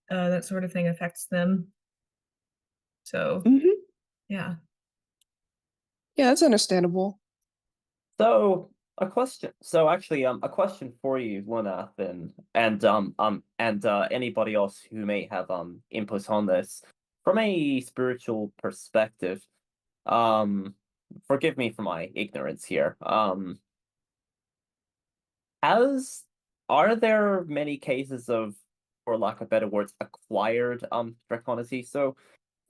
[SPEAKER 4] that sort of thing affects them. So
[SPEAKER 2] Mm-hmm.
[SPEAKER 4] yeah.
[SPEAKER 2] Yeah, that's understandable.
[SPEAKER 1] So a question. So actually, a question for you, Luna, and anybody else who may have input on this from a spiritual perspective. Um, Forgive me for my ignorance here. As Are there many cases of, for lack of better words, acquired draconity? So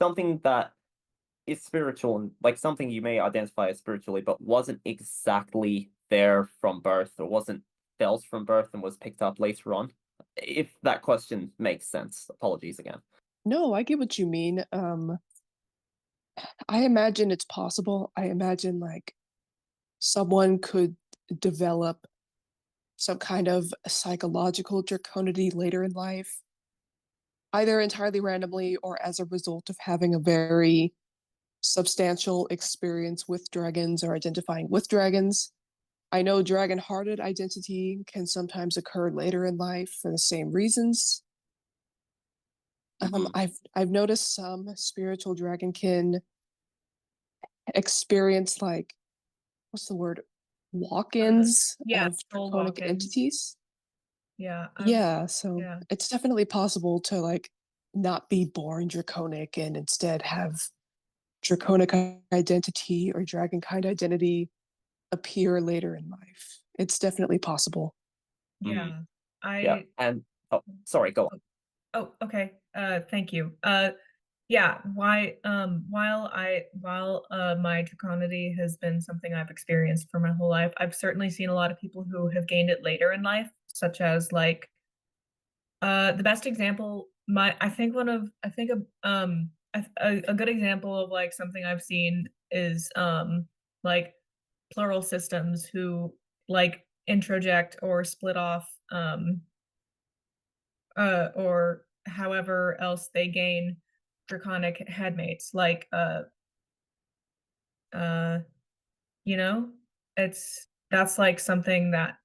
[SPEAKER 1] something that is spiritual and like something you may identify as spiritually, but wasn't exactly there from birth or wasn't felt from birth and was picked up later on. If that question makes sense. Apologies again.
[SPEAKER 2] No, I get what you mean. I imagine it's possible. I imagine like someone could develop some kind of psychological draconity later in life, either entirely randomly or as a result of having a very substantial experience with dragons or identifying with dragons. I know dragon-hearted identity can sometimes occur later in life for the same reasons. I've noticed some spiritual dragonkin experience like what's the word, walk-ins
[SPEAKER 4] Yeah,
[SPEAKER 2] of
[SPEAKER 4] soul
[SPEAKER 2] draconic
[SPEAKER 4] walk-ins.
[SPEAKER 2] entities.
[SPEAKER 4] Yeah.
[SPEAKER 2] Yeah, so
[SPEAKER 4] yeah.
[SPEAKER 2] it's definitely possible to like not be born draconic and instead have draconic identity or dragonkind identity appear later in life. It's definitely possible.
[SPEAKER 4] Yeah.
[SPEAKER 1] Yeah,
[SPEAKER 4] I
[SPEAKER 1] and sorry, go on.
[SPEAKER 4] Oh, okay. Thank you. Yeah, while my draconity has been something I've experienced for my whole life, I've certainly seen a lot of people who have gained it later in life, such as like the best example, I think a good example of like something I've seen is like plural systems who like introject or split off or however else they gain draconic headmates, like uh you know, it's that's like something that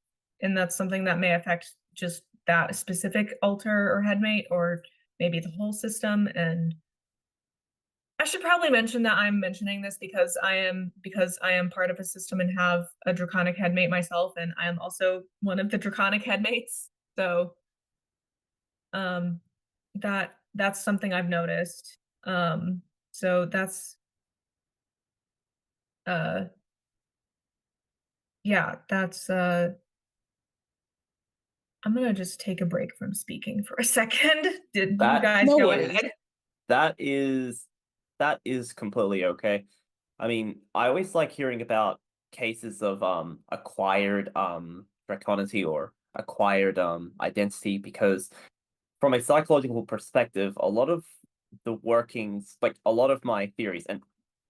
[SPEAKER 4] and that's something that may affect just that specific alter or headmate or maybe the whole system. And I should probably mention that I'm mentioning this because I am part of a system and have a draconic headmate myself, and I am also one of the draconic headmates. So that's something I've noticed. So that's uh yeah, that's I'm gonna just take a break from speaking for a second. Did you
[SPEAKER 1] That
[SPEAKER 4] guys
[SPEAKER 2] No
[SPEAKER 4] go
[SPEAKER 2] worries.
[SPEAKER 4] ahead?
[SPEAKER 1] that is that is completely okay. I mean, I always like hearing about cases of acquired draconity or acquired identity because from a psychological perspective, a lot of the workings, like a lot of my theories, and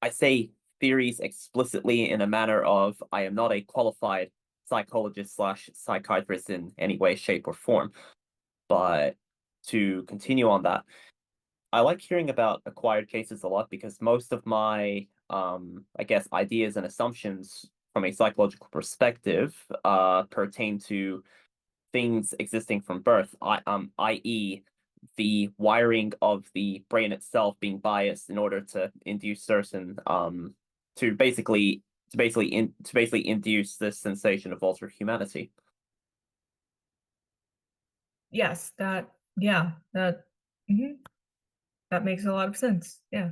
[SPEAKER 1] I say theories explicitly in a manner of I am not a qualified psychologist slash psychiatrist in any way, shape, or form. But to continue on that, I like hearing about acquired cases a lot because most of my I guess ideas and assumptions from a psychological perspective pertain to things existing from birth, i.e., the wiring of the brain itself being biased in order to induce certain to basically induce this sensation of altered humanity.
[SPEAKER 4] Yes, that mhm, that makes a lot of sense. Yeah.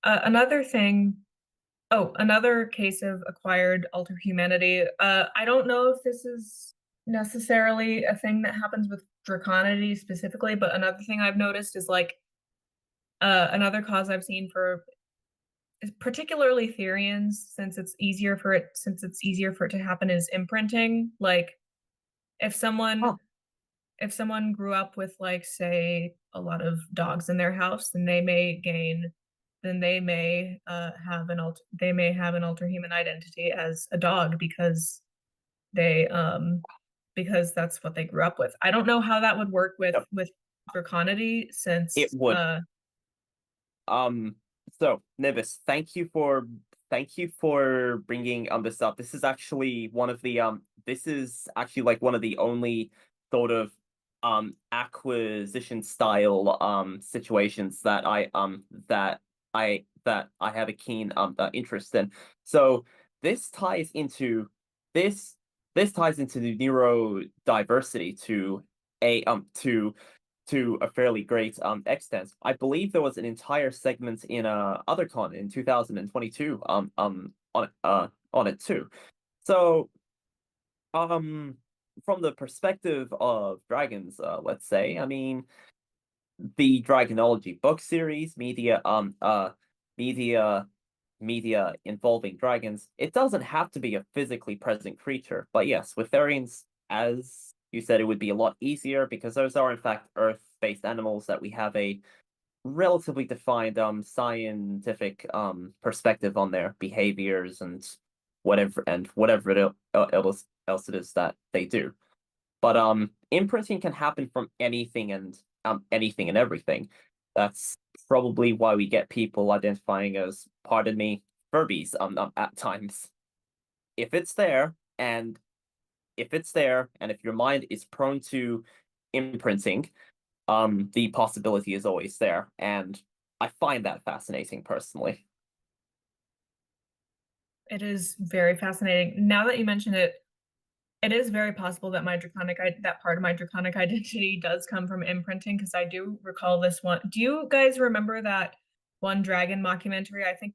[SPEAKER 4] Another thing, another case of acquired alter humanity. I don't know if this is necessarily a thing that happens with draconity specifically, but another thing I've noticed is like another cause I've seen for particularly Therians, since it's easier for it to happen is imprinting. Like if someone
[SPEAKER 1] Oh.
[SPEAKER 4] if someone grew up with like say a lot of dogs in their house, then they may have an alter human identity as a dog they because that's what they grew up with. I don't know how that would work
[SPEAKER 1] Yep.
[SPEAKER 4] with draconity
[SPEAKER 1] It
[SPEAKER 4] since
[SPEAKER 1] would. So Nimbus, thank you for bringing this up. This is actually one of the this is actually like one of the only sort of acquisition style situations that I have a keen interest in. So this ties into this ties into the neurodiversity to a fairly great extent. I believe there was an entire segment in otherkind in 2022 on it too. So from the perspective of dragons, let's say, I mean, the Dragonology book series, media involving dragons, it doesn't have to be a physically present creature. But yes, with Therians, as you said, it would be a lot easier because those are in fact Earth-based animals that we have a relatively defined scientific perspective on their behaviors and whatever else it is that they do. But imprinting can happen from anything and everything. That's probably why we get people identifying as, pardon me, Furbies at times. If it's there, and if your mind is prone to imprinting, the possibility is always there, and I find that fascinating personally.
[SPEAKER 4] It is very fascinating. Now that you mention it, it is very possible that that part of my draconic identity does come from imprinting, because I do recall this one. Do you guys remember that one dragon mockumentary? I think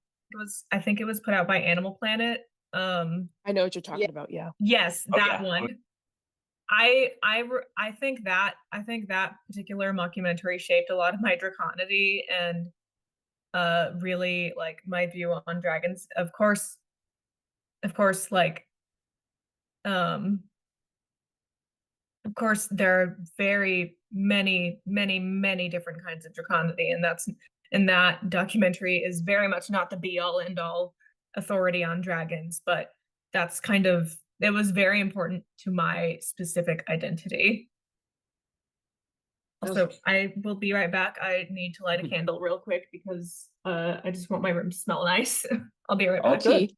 [SPEAKER 4] it was put out by Animal Planet.
[SPEAKER 2] I know what you're talking about. Yeah.
[SPEAKER 4] Yes,
[SPEAKER 1] Oh,
[SPEAKER 4] that
[SPEAKER 1] yeah.
[SPEAKER 4] one. I think that particular mockumentary shaped a lot of my draconity and really like my view on dragons. Of course, like of course there are very many different kinds of draconity, and that documentary is very much not the be all end all authority on dragons, but that's kind of, it was very important to my specific identity. Also, I will be right back. I need to light a candle real quick because I just want my room to smell nice. I'll be right back.
[SPEAKER 1] Okay.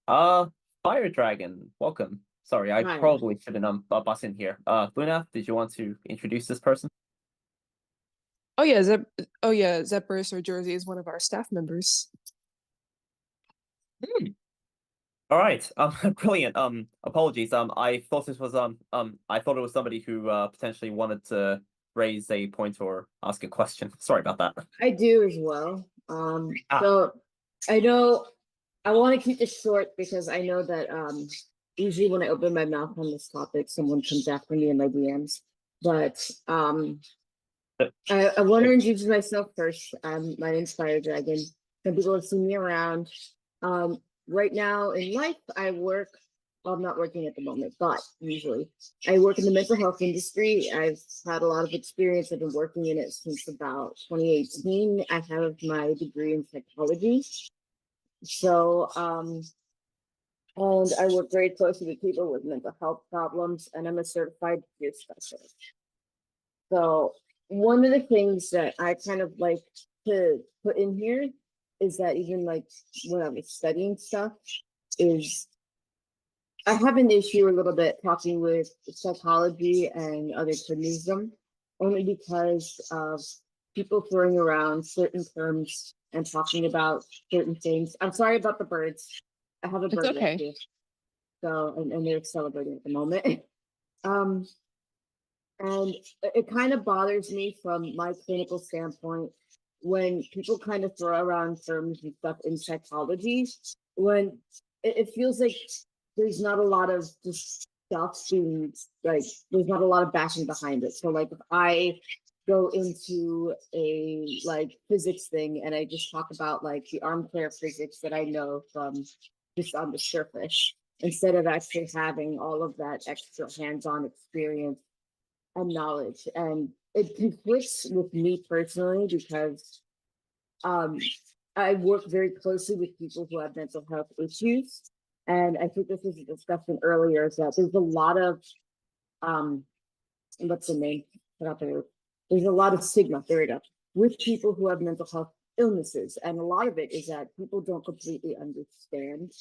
[SPEAKER 1] Fire Dragon, welcome. Sorry, I
[SPEAKER 5] Hi.
[SPEAKER 1] probably shouldn't bust in here. Luna, did you want to introduce this person?
[SPEAKER 2] Oh yeah, Zephyrus or Jersey is one of our staff members.
[SPEAKER 1] All right. Brilliant. Apologies. I thought this was I thought it was somebody who potentially wanted to raise a point or ask a question. Sorry about that.
[SPEAKER 5] I do as well.
[SPEAKER 1] Ah.
[SPEAKER 5] So I know I want to keep this short because I know that usually when I open my mouth on this topic, someone comes after me in my DMs. But I want to introduce myself first. My name's Fire Dragon. Some people have seen me around. Right now in life, I work. Well, I'm not working at the moment, but usually I work in the mental health industry. I've had a lot of experience. I've been working in it since about 2018. I have my degree in psychology. So, and I work very closely with people with mental health problems, and I'm a certified peer specialist. So, one of the things that I kind of like to put in here is that even like when I was studying stuff, is I have an issue a little bit talking with psychology and otherkindism, only because of people throwing around certain terms and talking about certain things. I'm sorry about the birds. I have a
[SPEAKER 2] It's
[SPEAKER 5] bird
[SPEAKER 2] okay.
[SPEAKER 5] here, so and they're celebrating at the moment. And it kind of bothers me from my clinical standpoint when people kind of throw around terms and stuff in psychology when it feels like there's not a lot of just stuff being like there's not a lot of bashing behind it. So like if I go into a like physics thing and I just talk about like the armchair physics that I know from just on the surface, instead of actually having all of that extra hands-on experience and knowledge. And it conflicts with me personally because I work very closely with people who have mental health issues. And I think this was a discussion earlier, is that there's a lot of what's the name? There's a lot of stigma, there we go, with people who have mental health illnesses. And a lot of it is that people don't completely understand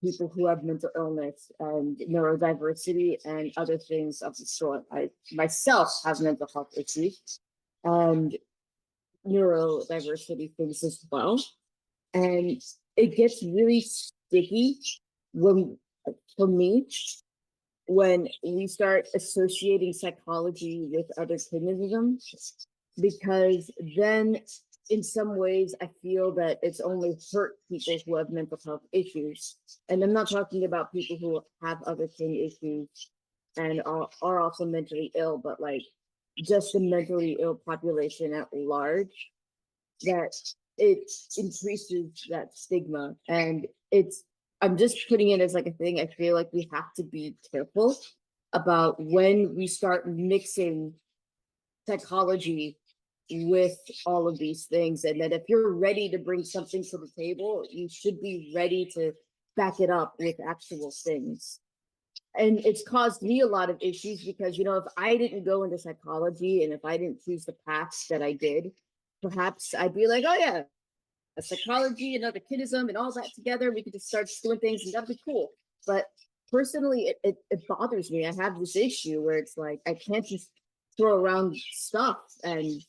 [SPEAKER 5] people who have mental illness and neurodiversity and other things of the sort. I myself have mental health issues. And neurodiversity things as well. And it gets really sticky when, for me, when we start associating psychology with otherkindism, because then in some ways I feel that it's only hurt people who have mental health issues. And I'm not talking about people who have otherkin issues and are also mentally ill, but like just the mentally ill population at large, that it increases that stigma. And I'm just putting it as like a thing. I feel like we have to be careful about when we start mixing psychology with all of these things, and that if you're ready to bring something to the table, you should be ready to back it up with actual things. And it's caused me a lot of issues because, if I didn't go into psychology and if I didn't choose the paths that I did, perhaps I'd be like, oh yeah, a psychology and otherkindism and all that together, we could just start doing things and that'd be cool. But personally, it bothers me. I have this issue where it's like I can't just throw around stuff and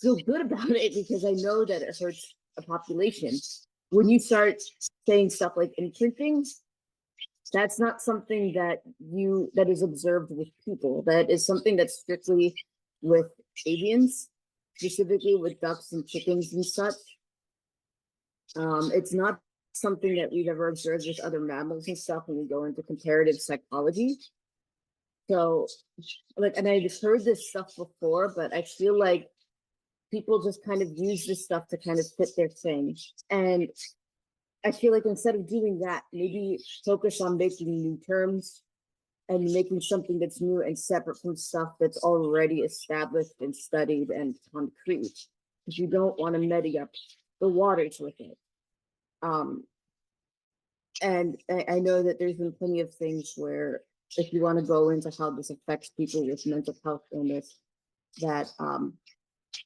[SPEAKER 5] feel good about it because I know that it hurts a population. When you start saying stuff like imprinting, that's not something that is observed with people. That is something that's strictly with avians, specifically with ducks and chickens and such. It's not something that we've ever observed with other mammals and stuff when we go into comparative psychology. So, and I just heard this stuff before, but I feel like people just kind of use this stuff to kind of fit their thing. And I feel like instead of doing that, maybe focus on making new terms and making something that's new and separate from stuff that's already established and studied and concrete, because you don't want to muddy up the waters with it. And I know that there's been plenty of things where if you want to go into how this affects people with mental health illness, that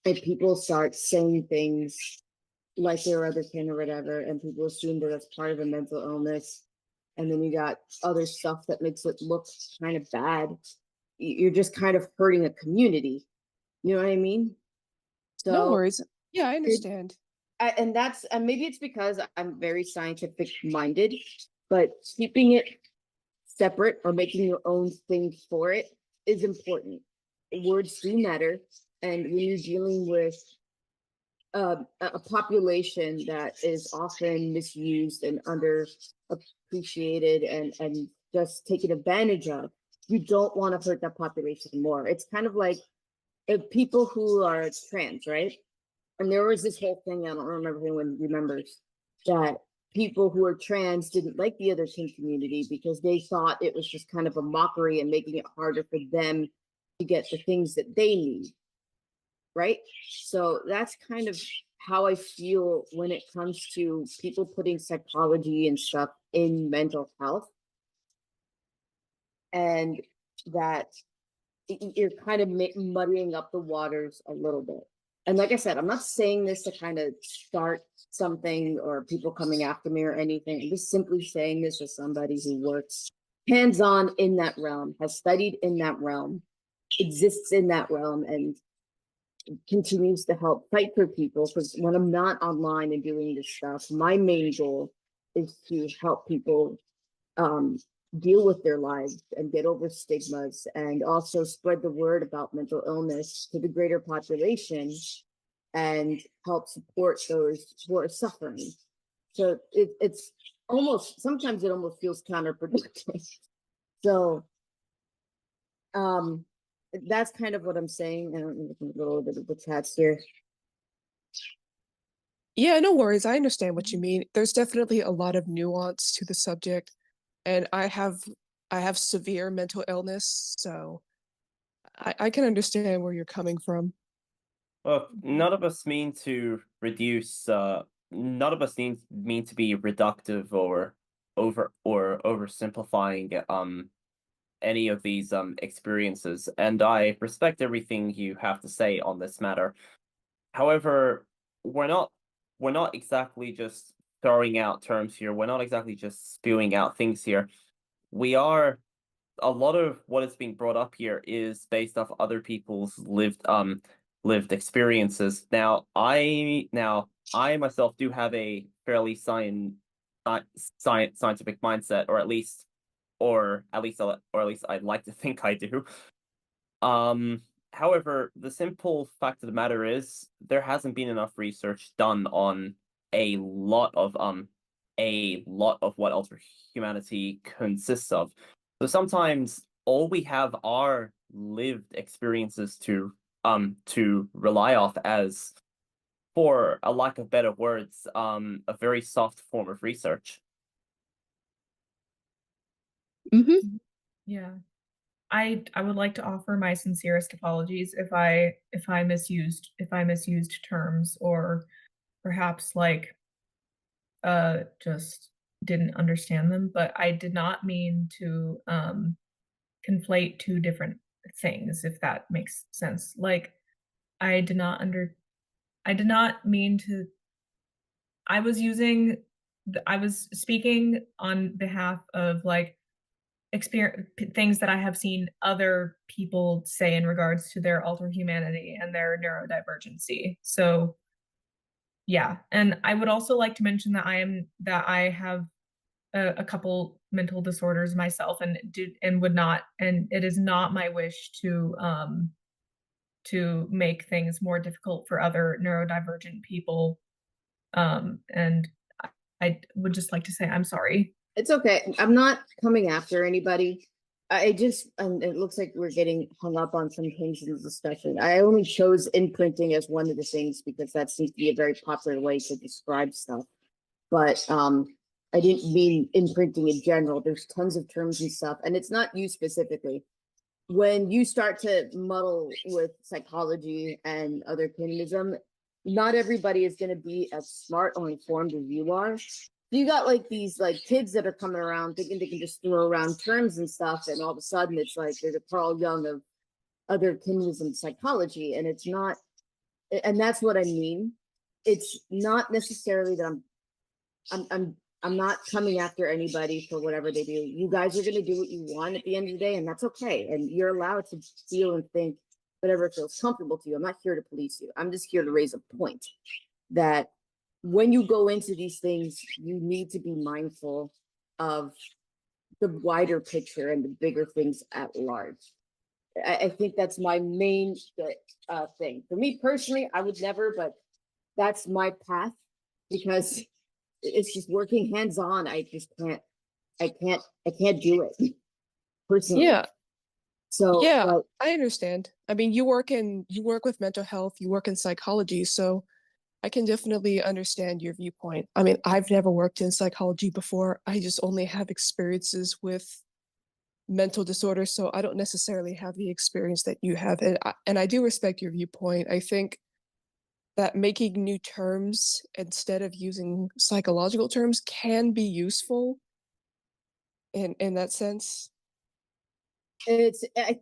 [SPEAKER 5] if people start saying things like their other kin or whatever, and people assume that that's part of a mental illness, and then you got other stuff that makes it look kind of bad, you're just kind of hurting a community. You know what I mean? So
[SPEAKER 2] No worries. Yeah, I understand.
[SPEAKER 5] and maybe it's because I'm very scientific minded, but keeping it separate or making your own thing for it is important. Words do matter, and when you're dealing with a population that is often misused and underappreciated and just taken advantage of, you don't want to hurt that population more. It's kind of like people who are trans, right? And there was this whole thing, I don't remember if anyone remembers, that people who are trans didn't like the other kin community because they thought it was just kind of a mockery and making it harder for them to get the things that they need. Right? So that's kind of how I feel when it comes to people putting psychology and stuff in mental health. And that you're kind of muddying up the waters a little bit. And like I said, I'm not saying this to kind of start something or people coming after me or anything. I'm just simply saying this as somebody who works hands-on in that realm, has studied in that realm, exists in that realm, and continues to help fight for people. Because when I'm not online and doing this stuff, my main goal is to help people deal with their lives and get over stigmas, and also spread the word about mental illness to the greater population and help support those who are suffering. So it's almost, sometimes it almost feels counterproductive. So that's kind of what I'm saying. I don't know, a little bit of the chats here.
[SPEAKER 2] Yeah, no worries. I understand what you mean. There's definitely a lot of nuance to the subject, and I have severe mental illness, so I can understand where you're coming from.
[SPEAKER 1] Well, none of us mean to reduce. None of us mean to be reductive or oversimplifying any of these experiences, and I respect everything you have to say on this matter. However, we're not exactly just throwing out terms here. We're not exactly just spewing out things here. We are, a lot of what is being brought up here is based off other people's lived lived experiences. Now I myself do have a fairly scientific mindset, or at least I'd like to think I do. However, the simple fact of the matter is there hasn't been enough research done on a lot of what alter humanity consists of. So sometimes all we have are lived experiences to rely off as, for a lack of better words, a very soft form of research.
[SPEAKER 2] Mm-hmm.
[SPEAKER 4] Yeah. I would like to offer my sincerest apologies if I misused terms, or perhaps like just didn't understand them, but I did not mean to conflate two different things, if that makes sense. Like I did not mean to. I was speaking on behalf of like experience things that I have seen other people say in regards to their alter humanity and their neurodivergency. So yeah, and I would also like to mention that I have a couple mental disorders myself, and it is not my wish to make things more difficult for other neurodivergent people. And I would just like to say I'm sorry.
[SPEAKER 5] It's okay. I'm not coming after anybody. And it looks like we're getting hung up on some things in the discussion. I only chose imprinting as one of the things because that seems to be a very popular way to describe stuff. But I didn't mean imprinting in general. There's tons of terms and stuff, and it's not you specifically. When you start to muddle with psychology and otherkindism, not everybody is going to be as smart or informed as you are. You got like these like kids that are coming around thinking they can just throw around terms and stuff, and all of a sudden it's like there's a Carl Jung of otherkindism psychology, and it's not. And that's what I mean. It's not necessarily that I'm not coming after anybody for whatever they do. You guys are going to do what you want at the end of the day, and that's okay. And you're allowed to feel and think whatever feels comfortable to you. I'm not here to police you. I'm just here to raise a point that when you go into these things, you need to be mindful of the wider picture and the bigger things at large. I think that's my main thing. For me personally, I would never, but that's my path because it's just working hands-on. I can't do it personally.
[SPEAKER 2] Yeah.
[SPEAKER 5] So
[SPEAKER 2] yeah,
[SPEAKER 5] but,
[SPEAKER 2] I understand. I mean, you work with mental health, you work in psychology, so I can definitely understand your viewpoint. I mean, I've never worked in psychology before. I just only have experiences with mental disorders, so I don't necessarily have the experience that you have. And I do respect your viewpoint. I think that making new terms instead of using psychological terms can be useful in that sense.
[SPEAKER 5] I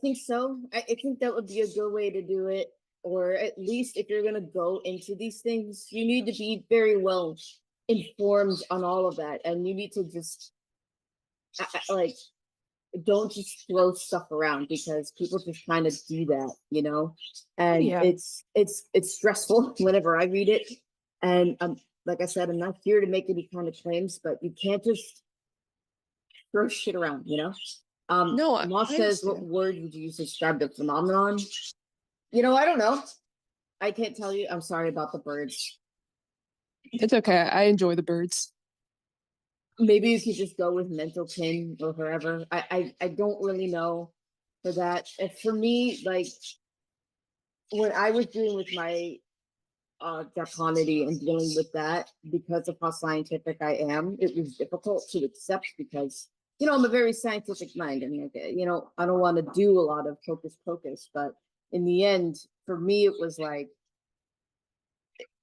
[SPEAKER 5] think so. I think that would be a good way to do it. Or at least if you're going to go into these things, you need to be very well informed on all of that. And you need to just like, don't just throw stuff around because people just kind of do that, you know? And
[SPEAKER 2] Yeah.
[SPEAKER 5] it's stressful whenever I read it. And like I said, I'm not here to make any kind of claims, but you can't just throw shit around, you know?
[SPEAKER 2] No,
[SPEAKER 5] Moss
[SPEAKER 2] I
[SPEAKER 5] says, what
[SPEAKER 2] understand.
[SPEAKER 5] word would you use to describe the phenomenon? You know, I don't know. I can't tell you. I'm sorry about the birds.
[SPEAKER 2] It's okay. I enjoy the birds.
[SPEAKER 5] Maybe you could just go with mental kin or wherever. I don't really know for that. If for me, like when I was dealing with my draconity and dealing with that, because of how scientific I am, it was difficult to accept because you know I'm a very scientific mind. I mean, you know, I don't want to do a lot of hocus pocus, but in the end, for me, it was like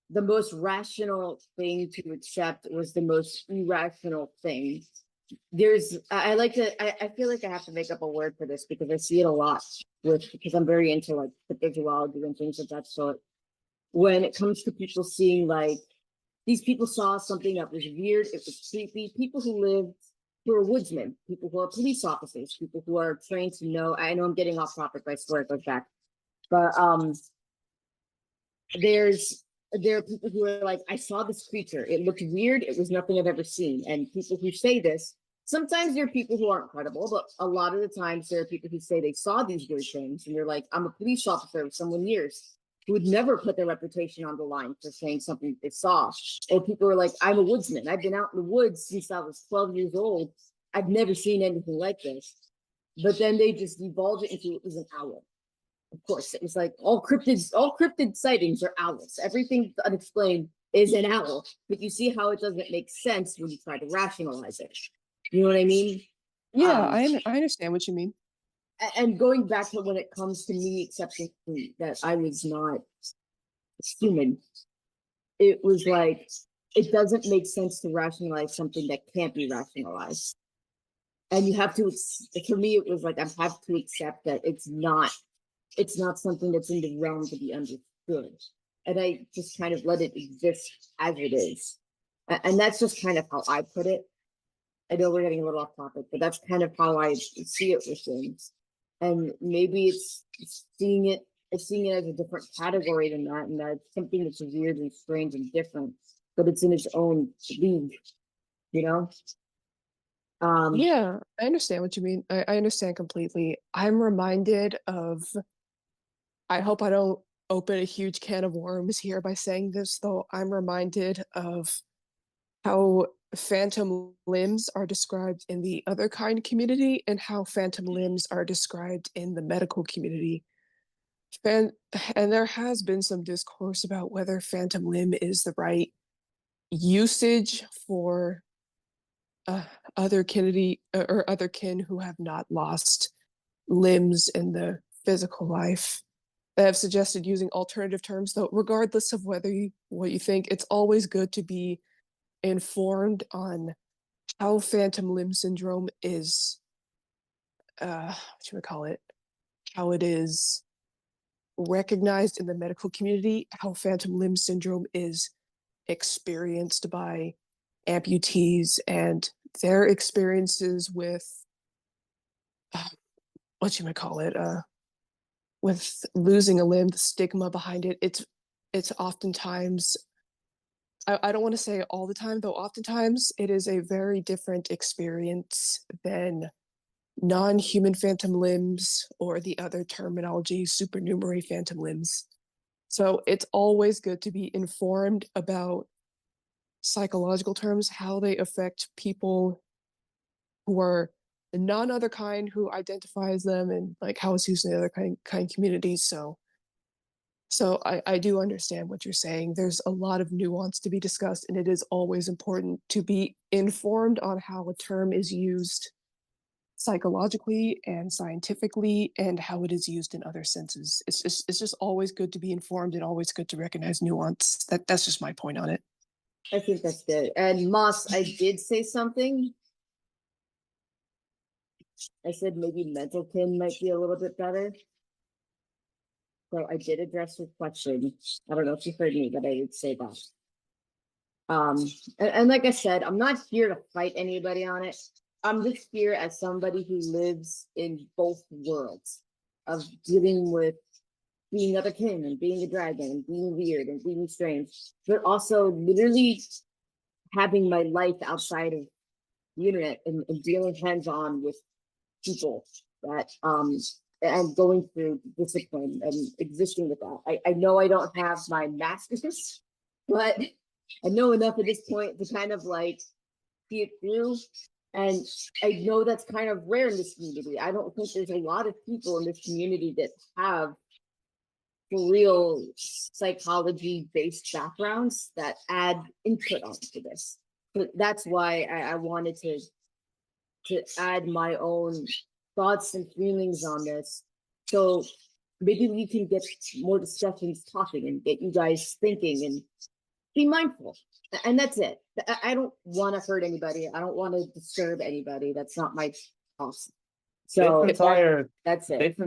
[SPEAKER 5] the most rational thing to accept was the most irrational thing. I like to, I feel like I have to make up a word for this because I see it a lot because I'm very into like cryptozoology and things of that sort. When it comes to people seeing like, these people saw something that was weird, it was creepy, people who are woodsmen, people who are police officers, people who are trained to know, I know I'm getting off topic, but I swear it goes back. But there are people who are like, I saw this creature. It looked weird. It was nothing I've ever seen. And people who say this, sometimes there are people who aren't credible, but a lot of the times there are people who say they saw these weird things. And they're like, I'm a police officer with someone years who would never put their reputation on the line for saying something they saw. Or people are like, I'm a woodsman. I've been out in the woods since I was 12 years old. I've never seen anything like this. But then they just devolve it into it was an owl. Of course, it was like all cryptid sightings are owls. Everything unexplained is an owl. But you see how it doesn't make sense when you try to rationalize it. You know what I mean?
[SPEAKER 2] Yeah, I understand what you mean.
[SPEAKER 5] And going back to when it comes to me accepting that I was not human, it was like it doesn't make sense to rationalize something that can't be rationalized. And you have to, for me, it was like I have to accept that it's not something that's in the realm to be understood. And I just kind of let it exist as it is. And that's just kind of how I put it. I know we're getting a little off topic, but that's kind of how I see it with things. And maybe it's seeing it as a different category than that, and that's something that's weird and strange and different, but it's in its own league, you know?
[SPEAKER 2] Yeah, I understand what you mean. I understand completely. I'm reminded of, I hope I don't open a huge can of worms here by saying this, though. I'm reminded of how phantom limbs are described in the otherkind community and how phantom limbs are described in the medical community. And there has been some discourse about whether phantom limb is the right usage for other kin who have not lost limbs in the physical life. They have suggested using alternative terms, though, regardless of what you think, it's always good to be informed on how phantom limb syndrome is, what should we call it? How it is recognized in the medical community, how phantom limb syndrome is experienced by amputees and their experiences with what you might call it, with losing a limb, the stigma behind it. It's oftentimes, I don't want to say all the time, though oftentimes it is a very different experience than non-human phantom limbs or the other terminology, supernumerary phantom limbs. So it's always good to be informed about psychological terms, how they affect people who are non-other kind who identifies them, and like how it's used in the other kind communities. So I do understand what you're saying. There's a lot of nuance to be discussed, and it is always important to be informed on how a term is used psychologically and scientifically and how it is used in other senses. It's just always good to be informed and always good to recognize nuance. That's just my point on it.
[SPEAKER 5] I think that's good. And Moss, I did say something. I said maybe mental kin might be a little bit better. So I did address your question. I don't know if you heard me, but I did say that. And like I said, I'm not here to fight anybody on it. I'm just here as somebody who lives in both worlds of dealing with being otherkin and being a dragon and being weird and being strange, but also literally having my life outside of the internet and dealing hands-on with people that and going through discipline and existing with that. I know I don't have my master's, but I know enough at this point to kind of like see it through. And I know that's kind of rare in this community. I don't think there's a lot of people in this community that have for real psychology-based backgrounds that add input onto this. But that's why I wanted to add my own thoughts and feelings on this. So maybe we can get more discussions talking and get you guys thinking and be mindful. And that's it. I don't want to hurt anybody. I don't want to disturb anybody. That's not my task. So that's it.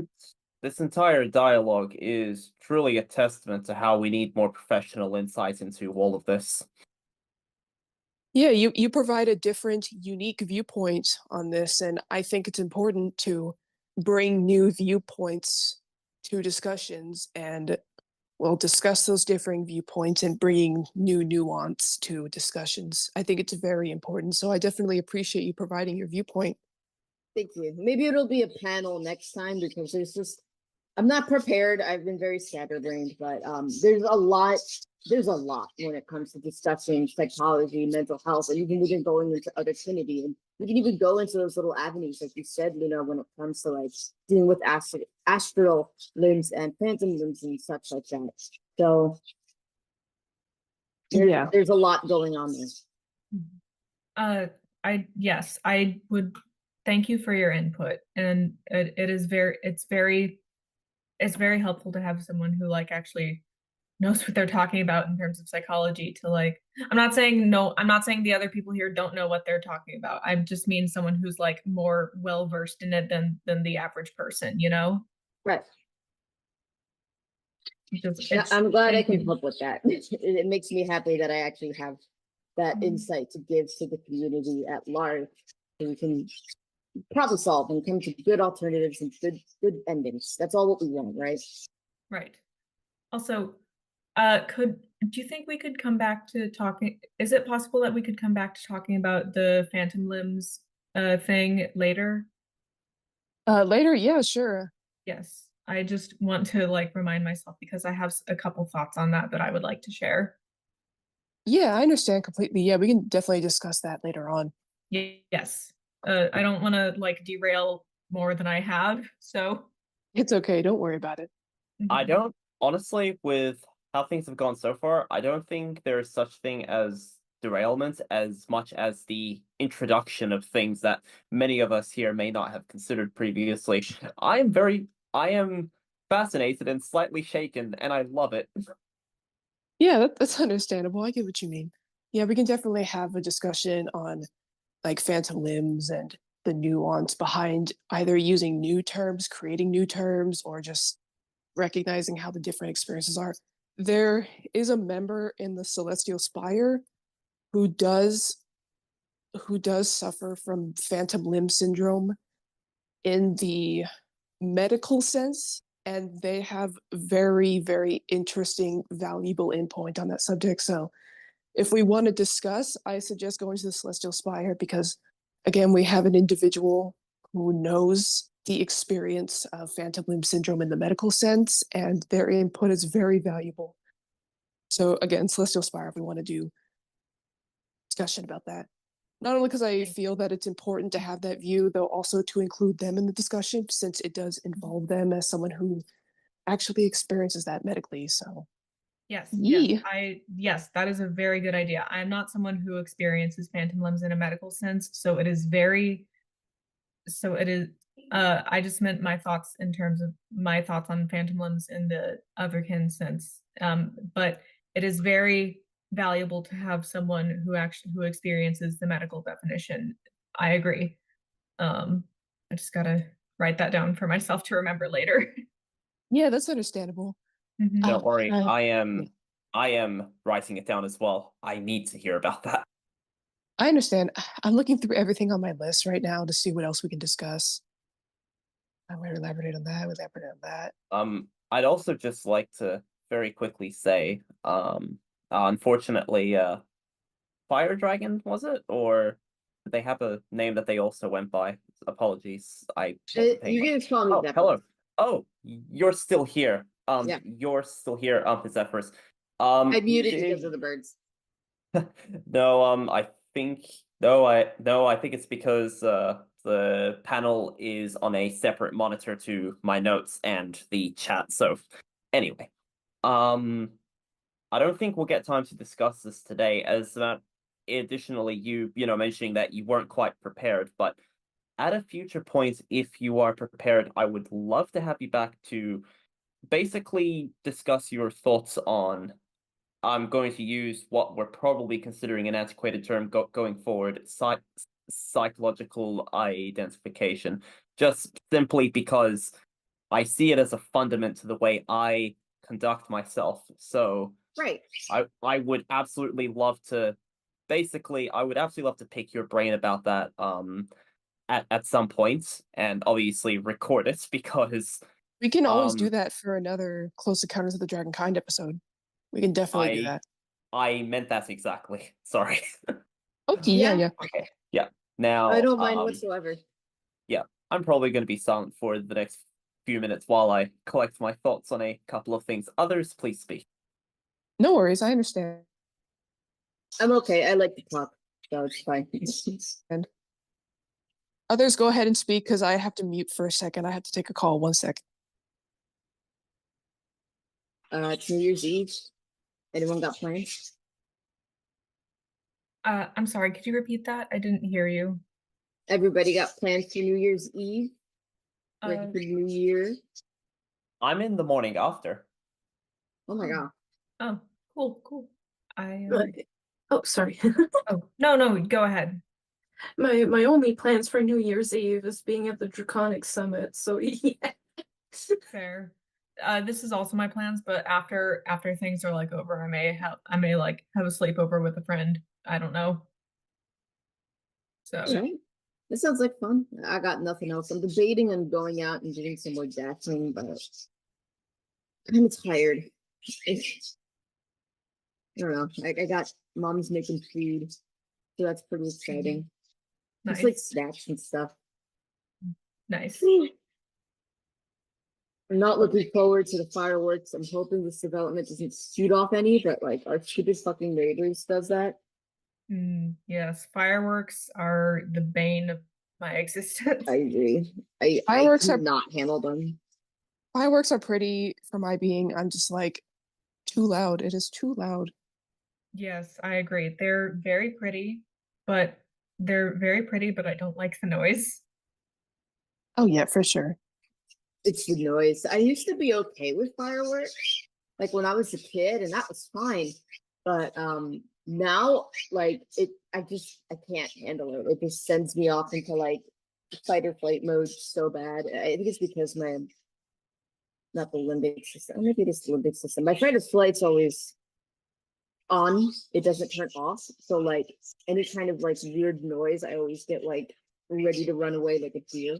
[SPEAKER 1] This entire dialogue is truly a testament to how we need more professional insight into all of this.
[SPEAKER 2] Yeah, you provide a different, unique viewpoint on this, and I think it's important to bring new viewpoints to discussions and well, discuss those differing viewpoints and bringing new nuance to discussions. I think it's very important. So I definitely appreciate you providing your viewpoint.
[SPEAKER 5] Thank you. Maybe it'll be a panel next time because I'm not prepared. I've been very scatterbrained, but there's a lot when it comes to discussing psychology, mental health, and even going into otherkinity. And we can even go into those little avenues, like you said, when it comes to like dealing with astral limbs and phantom limbs and such like that. So there's a lot going on there.
[SPEAKER 4] I would thank you for your input, and it's very helpful to have someone who like actually knows what they're talking about in terms of psychology to like, I'm not saying the other people here don't know what they're talking about. I just mean someone who's like more well versed in it than the average person,
[SPEAKER 5] Right. I'm glad I can help with that. It makes me happy that I actually have that insight to give to the community at large, so we can problem solve and come to good alternatives and good endings. That's all what we want, right?
[SPEAKER 4] Right. Also, do you think we could come back to talking? Is it possible that we could come back to talking about the phantom limbs thing later?
[SPEAKER 2] Later, yeah, sure.
[SPEAKER 4] Yes. I just want to like remind myself because I have a couple thoughts on that I would like to share.
[SPEAKER 2] Yeah, I understand completely. Yeah, we can definitely discuss that later on.
[SPEAKER 4] Yes. I don't want to like derail more than I have, so
[SPEAKER 2] It's okay. Don't worry about it.
[SPEAKER 1] I don't, honestly, with how things have gone so far, I don't think there's such thing as derailment as much as the introduction of things that many of us here may not have considered previously. I am fascinated and slightly shaken, and I love it.
[SPEAKER 2] Yeah, that's understandable. I get what you mean. Yeah, we can definitely have a discussion on like phantom limbs and the nuance behind either using new terms, creating new terms, or just recognizing how the different experiences are. There is a member in the Celestial Spire who does suffer from phantom limb syndrome in the medical sense, and they have very, very interesting, valuable input on that subject. So if we want to discuss, I suggest going to the Celestial Spire because, again, we have an individual who knows the experience of phantom limb syndrome in the medical sense, and their input is very valuable. So again, Celestial Spire, if we want to do discussion about that. Not only because I feel that it's important to have that view, though also to include them in the discussion since it does involve them as someone who actually experiences that medically. So
[SPEAKER 4] yes,
[SPEAKER 2] yeah.
[SPEAKER 4] yes, that is a very good idea. I'm not someone who experiences phantom limbs in a medical sense, I just meant my thoughts in terms of my thoughts on phantom limbs in the otherkin sense. But it is very valuable to have someone who experiences the medical definition. I agree. I just gotta write that down for myself to remember later.
[SPEAKER 2] Yeah, that's understandable.
[SPEAKER 1] Don't worry, I am writing it down as well. I need to hear about that.
[SPEAKER 2] I understand. I'm looking through everything on my list right now to see what else we can discuss. I would elaborate on that, elaborate on that.
[SPEAKER 1] I'd also just like to very quickly say, unfortunately, Fire Dragon, was it? Or did they have a name that they also went by? Apologies, I wasn't paying
[SPEAKER 5] You
[SPEAKER 1] much-
[SPEAKER 5] can just call me
[SPEAKER 1] Oh,
[SPEAKER 5] Zephyr.
[SPEAKER 1] hello. Oh, you're still here.
[SPEAKER 5] Yeah.
[SPEAKER 1] You're still here, Zephyrus.
[SPEAKER 5] I muted because of the birds.
[SPEAKER 1] No, I think I think it's because the panel is on a separate monitor to my notes and the chat. So anyway, I don't think we'll get time to discuss this today, as additionally you mentioning that you weren't quite prepared, but at a future point, if you are prepared, I would love to have you back to basically discuss your thoughts on, I'm going to use what we're probably considering an antiquated term going forward, psychological identification, just simply because I see it as a fundament to the way I conduct myself. So
[SPEAKER 5] Right.
[SPEAKER 1] I would absolutely love to, pick your brain about that at some point, and obviously record it because
[SPEAKER 2] We can always do
[SPEAKER 1] Um,
[SPEAKER 2] that for another Close Encounters of the Dragonkind episode. We can definitely do that.
[SPEAKER 1] I meant that exactly. Sorry.
[SPEAKER 2] Okay,
[SPEAKER 5] Yeah.
[SPEAKER 2] yeah.
[SPEAKER 1] Okay. Yeah. Now,
[SPEAKER 5] I don't mind whatsoever.
[SPEAKER 1] yeah, I'm probably going to be silent for the next few minutes while I collect my thoughts on a couple of things. Others, please speak.
[SPEAKER 2] No worries, I understand.
[SPEAKER 5] I'm okay. I like to talk, so it's fine.
[SPEAKER 2] Others, go ahead and speak because I have to mute for a second. I have to take a call. 1 sec.
[SPEAKER 5] It's New Year's Eve. Anyone got plans?
[SPEAKER 4] I'm sorry, could you repeat that? I didn't hear you.
[SPEAKER 5] Everybody got plans for New Year's Eve? Ready
[SPEAKER 4] Uh,
[SPEAKER 5] for the New Year?
[SPEAKER 1] I'm in the morning after.
[SPEAKER 5] Oh my god.
[SPEAKER 4] oh, cool.
[SPEAKER 3] Oh, sorry.
[SPEAKER 4] Oh, no, go ahead.
[SPEAKER 3] My only plans for New Year's Eve is being at the Draconic Summit, so yeah.
[SPEAKER 4] Fair. This is also my plans, but after things are like over, I may like have a sleepover with a friend. I don't know. So
[SPEAKER 5] Alright. That sounds like fun. I got nothing else. I'm debating on going out and doing some more dashing, but I'm tired. I don't know. I got mom's making food, so that's pretty exciting.
[SPEAKER 4] nice,
[SPEAKER 5] Just like snacks and stuff.
[SPEAKER 4] nice.
[SPEAKER 5] I'm not looking forward to the fireworks. I'm hoping this development doesn't shoot off any, but like our stupid fucking neighbors does that.
[SPEAKER 4] Yes, fireworks are the bane of my existence.
[SPEAKER 5] I agree. I
[SPEAKER 2] Fireworks are-
[SPEAKER 5] cannot handle them.
[SPEAKER 2] Fireworks are pretty for my being. I'm just like, too loud. It is too loud.
[SPEAKER 4] Yes, I agree. They're very pretty, but I don't like the noise.
[SPEAKER 2] Oh, yeah, for sure.
[SPEAKER 5] It's the noise. I used to be okay with fireworks, like when I was a kid, and that was fine. But now, like I can't handle it. It just sends me off into like fight or flight mode so bad. I think it's because my not the limbic system. Maybe it is the limbic system. My fight or flight's always on. It doesn't turn off. So like any kind of like weird noise, I always get like ready to run away like a deer.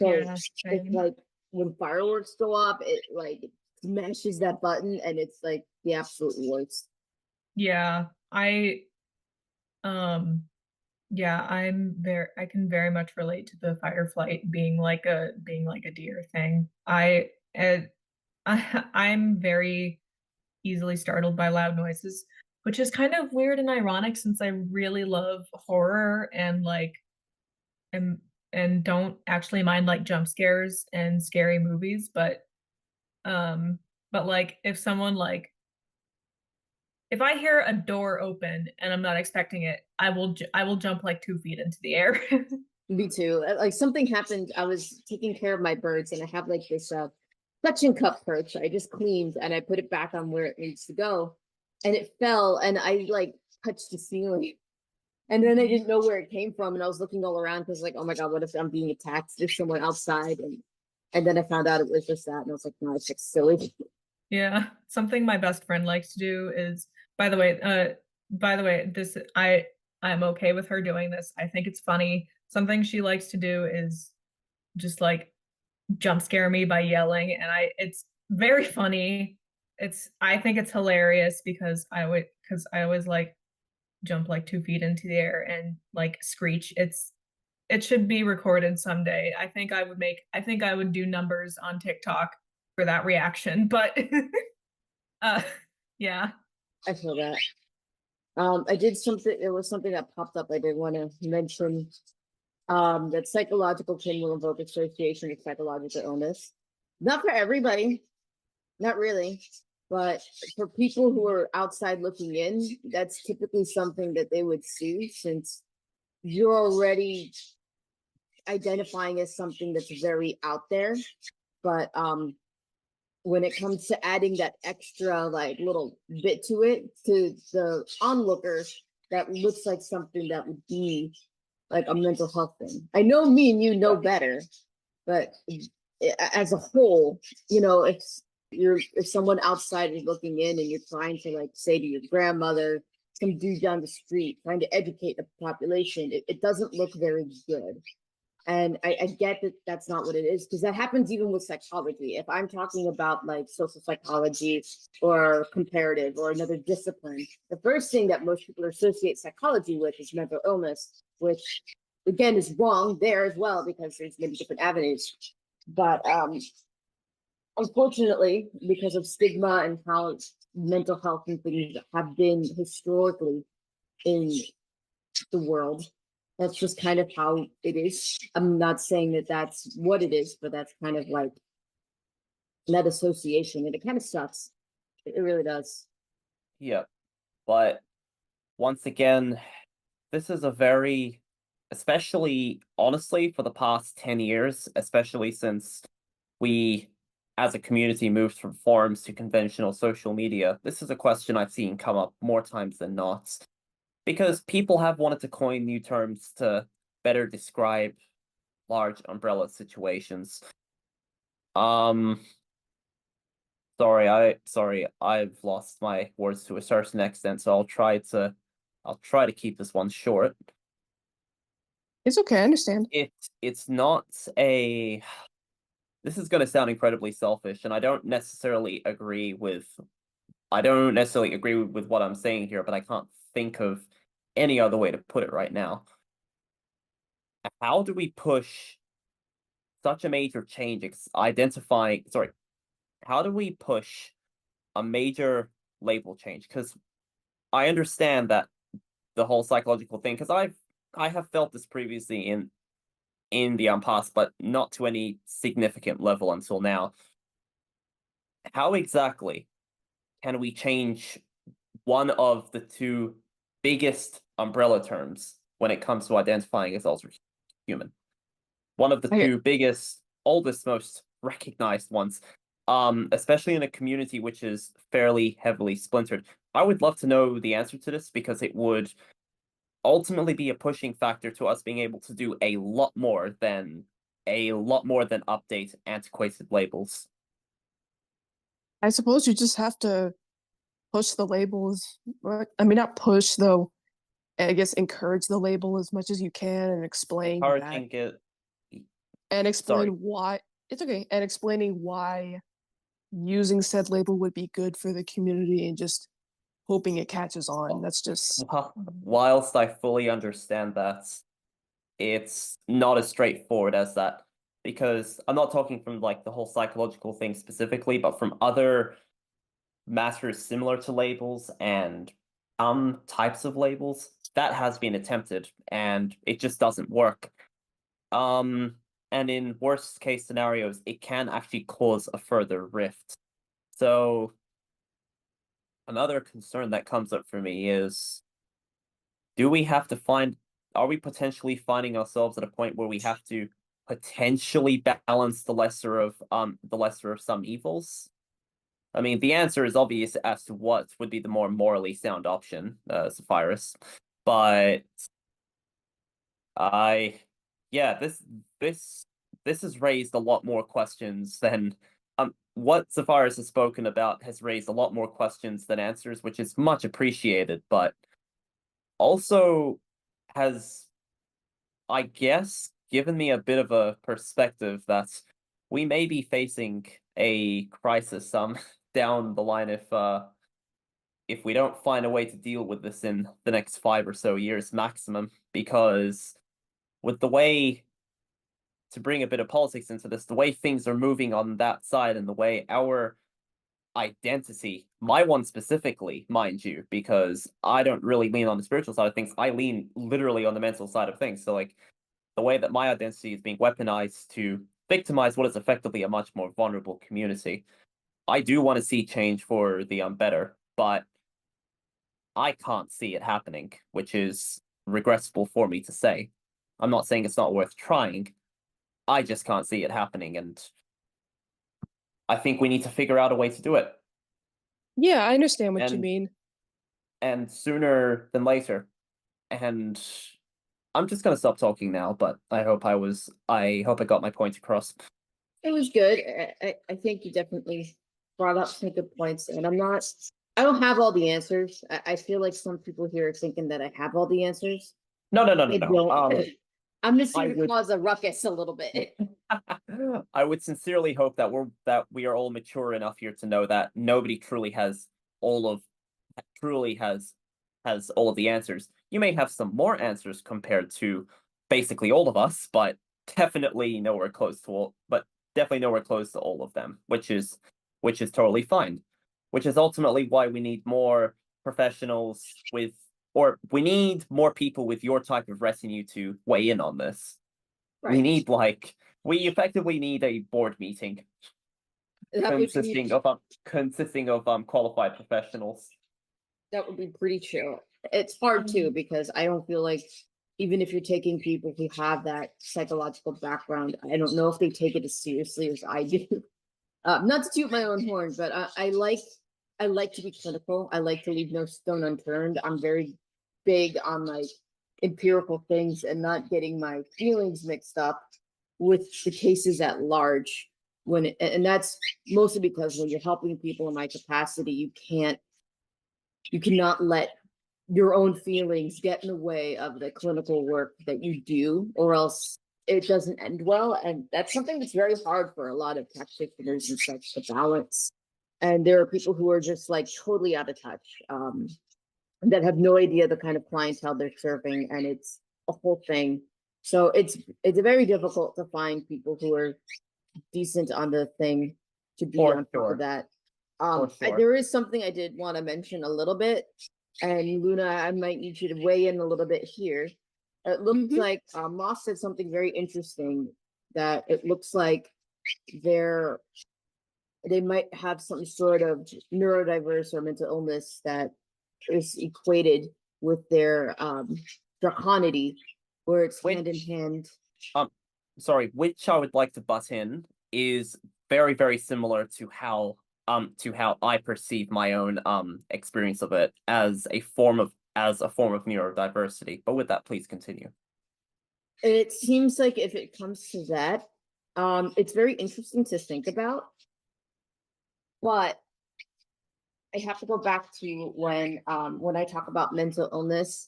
[SPEAKER 5] So
[SPEAKER 4] Yeah,
[SPEAKER 5] it's
[SPEAKER 4] same.
[SPEAKER 5] like when fireworks go off, it like smashes that button and it's like the absolute worst.
[SPEAKER 4] Yeah, yeah, I can very much relate to the fight or flight being like a deer thing. I'm very easily startled by loud noises, which is kind of weird and ironic since I really love horror and like and don't actually mind like jump scares and scary movies, but like if someone like if I hear a door open and I'm not expecting it, I will jump like 2 feet into the air.
[SPEAKER 5] Me too. Like something happened. I was taking care of my birds and I have like this suction cup perch I just cleaned and I put it back on where it needs to go. And it fell and I like touched the ceiling. And then I didn't know where it came from, and I was looking all around because, like, oh my god, what if I'm being attacked? There's someone outside, and then I found out it was just that, and I was like, no, it's just silly.
[SPEAKER 4] Yeah, something my best friend likes to do is, by the way, I'm okay with her doing this. I think it's funny. Something she likes to do is just like jump scare me by yelling, and it's very funny. I think it's hilarious because I always like jump like 2 feet into the air and like screech. It should be recorded someday. I think I would do numbers on TikTok for that reaction, but yeah.
[SPEAKER 5] I feel that. I did something. There was something that popped up. I did want to mention. That psychological kin will invoke association with psychological illness. Not for everybody, not really, but for people who are outside looking in, that's typically something that they would see since you're already identifying as something that's very out there. But when it comes to adding that extra like little bit to it, to the onlooker, that looks like something that would be like a mental health thing. I know me and you know better, but as a whole, you know, if someone outside is looking in and you're trying to like say to your grandmother, some dude down the street trying to educate the population, it doesn't look very good. And I get that that's not what it is, because that happens even with psychology. If I'm talking about like social psychology or comparative or another discipline, the first thing that most people associate psychology with is mental illness, which again is wrong there as well, because there's maybe different avenues. But unfortunately, because of stigma and how mental health and things have been historically in the world, that's just kind of how it is. I'm not saying that that's what it is, but that's kind of like that association, and it kind of sucks. It really does.
[SPEAKER 1] Yeah, but once again, this is a very, especially honestly for the past 10 years, especially since we as a community moved from forums to conventional social media, this is a question I've seen come up more times than not. Because people have wanted to coin new terms to better describe large umbrella situations. Sorry, I've lost my words to a certain extent, so I'll try to keep this one short.
[SPEAKER 2] It's okay, I understand.
[SPEAKER 1] It's not a this is gonna sound incredibly selfish, and I don't necessarily agree with what I'm saying here, but I can't think of any other way to put it right now. How do we push such a major change how do we push a major label change? Because I understand that the whole psychological thing, because I have felt this previously in the past, but not to any significant level until now. How exactly can we change one of the two biggest umbrella terms when it comes to identifying as ultra human? One of the
[SPEAKER 2] Okay.
[SPEAKER 1] two biggest, oldest, most recognized ones, especially in a community which is fairly heavily splintered. I would love to know the answer to this, because it would ultimately be a pushing factor to us being able to do a lot more than update antiquated labels.
[SPEAKER 2] I suppose you just have to push the labels. I mean, not push though. I guess encourage the label as much as you can and explain that.
[SPEAKER 1] Encouraging it.
[SPEAKER 2] And explain
[SPEAKER 1] Sorry.
[SPEAKER 2] why it's okay. And explaining why using said label would be good for the community, and just hoping it catches on. That's just
[SPEAKER 1] Whilst I fully understand that, it's not as straightforward as that, because I'm not talking from like the whole psychological thing specifically, but from other matters similar to labels and types of labels that has been attempted and it just doesn't work. And in worst case scenarios, it can actually cause a further rift. So another concern that comes up for me is, are we potentially finding ourselves at a point where we have to potentially balance the lesser of some evils? I mean, the answer is obvious as to what would be the more morally sound option, Zephyrus. But this has raised a lot more questions than what Zephyrus has spoken about has raised a lot more questions than answers, which is much appreciated, but also has, I guess, given me a bit of a perspective that we may be facing a crisis down the line if we don't find a way to deal with this in the next 5 or so years maximum, because with the way, to bring a bit of politics into this, the way things are moving on that side and the way our identity, my one specifically, mind you, because I don't really lean on the spiritual side of things, I lean literally on the mental side of things. So like the way that my identity is being weaponized to victimize what is effectively a much more vulnerable community. I do want to see change for the better, but I can't see it happening, which is regrettable for me to say. I'm not saying it's not worth trying. I just can't see it happening, and I think we need to figure out a way to do it.
[SPEAKER 2] yeah, I understand what you mean.
[SPEAKER 1] And sooner than later. And I'm just gonna stop talking now, but I hope I got my point across.
[SPEAKER 5] It was good. I think you definitely brought up some good points, and I don't have all the answers. I feel like some people here are thinking that I have all the answers.
[SPEAKER 1] No.
[SPEAKER 5] I don't. I'm just
[SPEAKER 1] I
[SPEAKER 5] here to
[SPEAKER 1] would-
[SPEAKER 5] cause a ruckus a little bit.
[SPEAKER 1] I would sincerely hope that we are all mature enough here to know that nobody truly has all of all of the answers. You may have some more answers compared to basically all of us, but definitely nowhere close to all of them, which is totally fine. Which is ultimately why we need more professionals we need more people with your type of retinue to weigh in on this.
[SPEAKER 5] Right.
[SPEAKER 1] We effectively need a board meeting
[SPEAKER 5] That would be,
[SPEAKER 1] consisting of qualified professionals.
[SPEAKER 5] that would be pretty chill. It's hard too, because I don't feel like even if you're taking people who have that psychological background, I don't know if they take it as seriously as I do. Not to toot my own horn, but I like to be clinical. I like to leave no stone unturned. I'm very big on like empirical things and not getting my feelings mixed up with the cases at large. And that's mostly because when you're helping people in my capacity, you cannot let your own feelings get in the way of the clinical work that you do, or else it doesn't end well. And that's something that's very hard for a lot of practitioners and such to balance. And there are people who are just like totally out of touch, that have no idea the kind of clientele they're serving, and it's a whole thing. So it's very difficult to find people who are decent on the thing to be
[SPEAKER 1] For
[SPEAKER 5] on top
[SPEAKER 1] sure.
[SPEAKER 5] of that.
[SPEAKER 1] For sure.
[SPEAKER 5] There is something I did want to mention a little bit, and Luna, I might need you to weigh in a little bit here. It looks like Moss said something very interesting, that it looks like they might have some sort of neurodiverse or mental illness that is equated with their draconity, where it's hand in hand.
[SPEAKER 1] Which I would like to butt in is very, very similar to how I perceive my own experience of it as a form of neurodiversity. But with that, please continue.
[SPEAKER 5] It seems like if it comes to that, it's very interesting to think about. But I have to go back to when I talk about mental illness,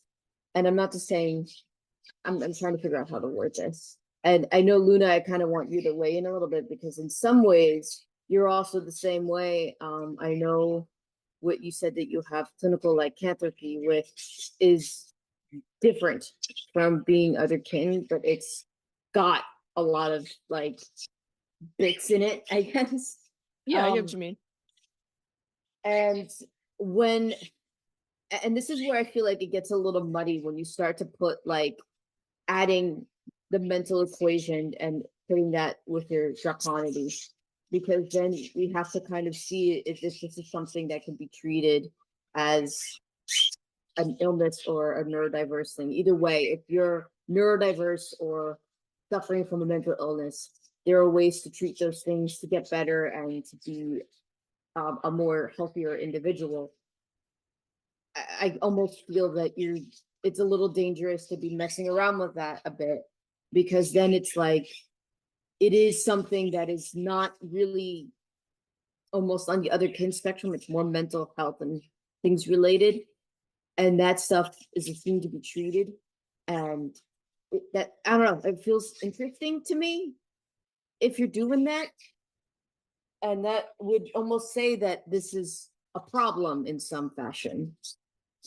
[SPEAKER 5] and I'm not just saying, I'm trying to figure out how to word this. And I know, Luna, I kind of want you to weigh in a little bit, because in some ways you're also the same way. I know what you said, that you have clinical lycanthropy, which is different from being otherkind, but it's got a lot of like bits in it, I guess.
[SPEAKER 2] Yeah, I get what you mean.
[SPEAKER 5] And this is where I feel like it gets a little muddy when you start to put like adding the mental equation and putting that with your draconity, because then we have to kind of see if this is something that can be treated as an illness or a neurodiverse thing. Either way, if you're neurodiverse or suffering from a mental illness, there are ways to treat those things to get better and to be a more healthier individual. I almost feel that it's a little dangerous to be messing around with that a bit, because then it's like it is something that is not really almost on the otherkind spectrum. It's more mental health and things related, and that stuff is a thing to be treated. And I don't know, it feels interesting to me if you're doing that, and that would almost say that this is a problem in some fashion,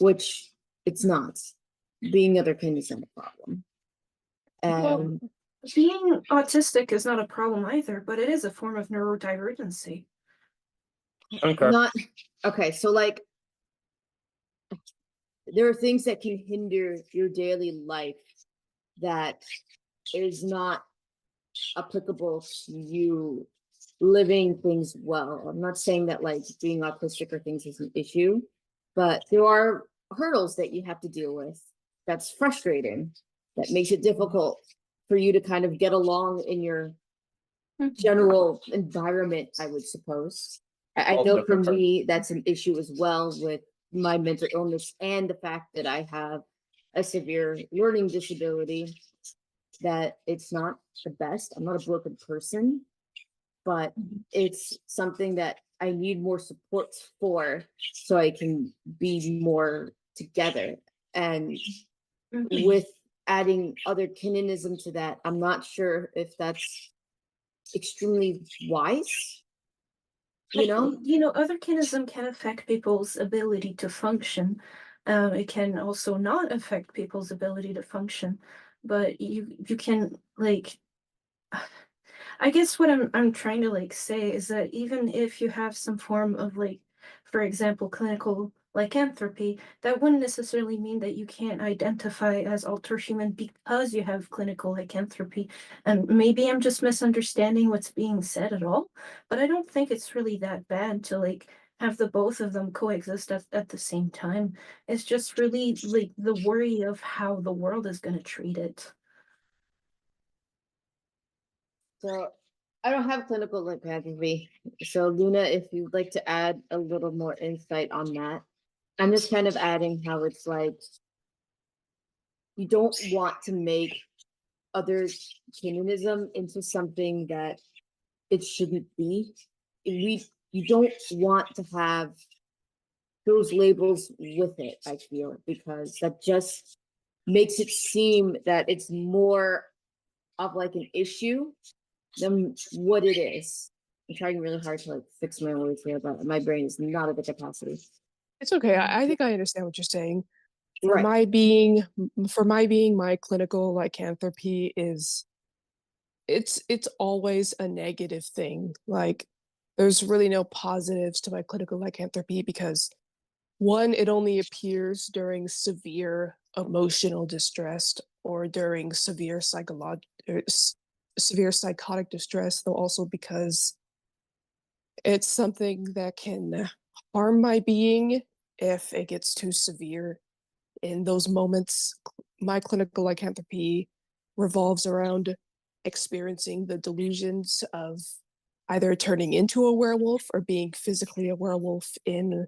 [SPEAKER 5] which it's not. Being otherkind is not a problem.
[SPEAKER 3] Well, being autistic is not a problem either, but it is a form of neurodivergency.
[SPEAKER 5] Okay, so like there are things that can hinder your daily life that is not applicable to you living things well. I'm not saying that like being autistic or things is an issue, but there are hurdles that you have to deal with. That's frustrating. That makes it difficult for you to kind of get along in your general environment, I would suppose. I know for me, that's an issue as well with my mental illness and the fact that I have a severe learning disability, that it's not the best. I'm not a broken person, but it's something that I need more support for, so I can be more together. And with adding other kinism to that, I'm not sure if that's extremely wise.
[SPEAKER 3] Otherkinism can affect people's ability to function. It can also not affect people's ability to function, but you can like. I guess what I'm trying to like say is that even if you have some form of like, for example, clinical lycanthropy, that wouldn't necessarily mean that you can't identify as alterhuman because you have clinical lycanthropy. And maybe I'm just misunderstanding what's being said at all, but I don't think it's really that bad to like have the both of them coexist at the same time. It's just really like the worry of how the world is going to treat it.
[SPEAKER 5] So I don't have clinical lycanthropy. So Luna, if you'd like to add a little more insight on that. I'm just kind of adding how it's like you don't want to make other kinism into something that it shouldn't be. You don't want to have those labels with it, I feel, because that just makes it seem that it's more of like an issue than what it is. I'm trying really hard to like fix my words here, but my brain is not at the capacity.
[SPEAKER 2] It's okay. I think I understand what you're saying. For
[SPEAKER 5] Right.
[SPEAKER 2] my being, my clinical lycanthropy is it's always a negative thing. Like there's really no positives to my clinical lycanthropy because one, it only appears during severe emotional distress or during severe severe psychotic distress, though also because it's something that can harm my being if it gets too severe. In those moments, my clinical lycanthropy revolves around experiencing the delusions of either turning into a werewolf or being physically a werewolf in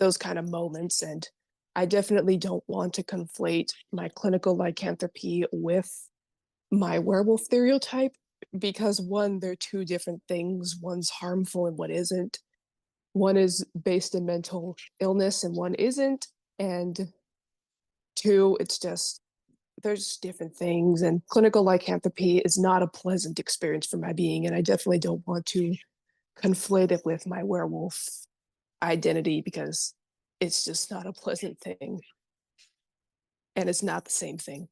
[SPEAKER 2] those kind of moments. And I definitely don't want to conflate my clinical lycanthropy with my werewolf stereotype because one, they're two different things. One's harmful and one isn't. One is based in mental illness and one isn't. And two, it's just there's different things, and clinical lycanthropy is not a pleasant experience for my being, and I definitely don't want to conflate it with my werewolf identity because it's just not a pleasant thing, and it's not the same thing.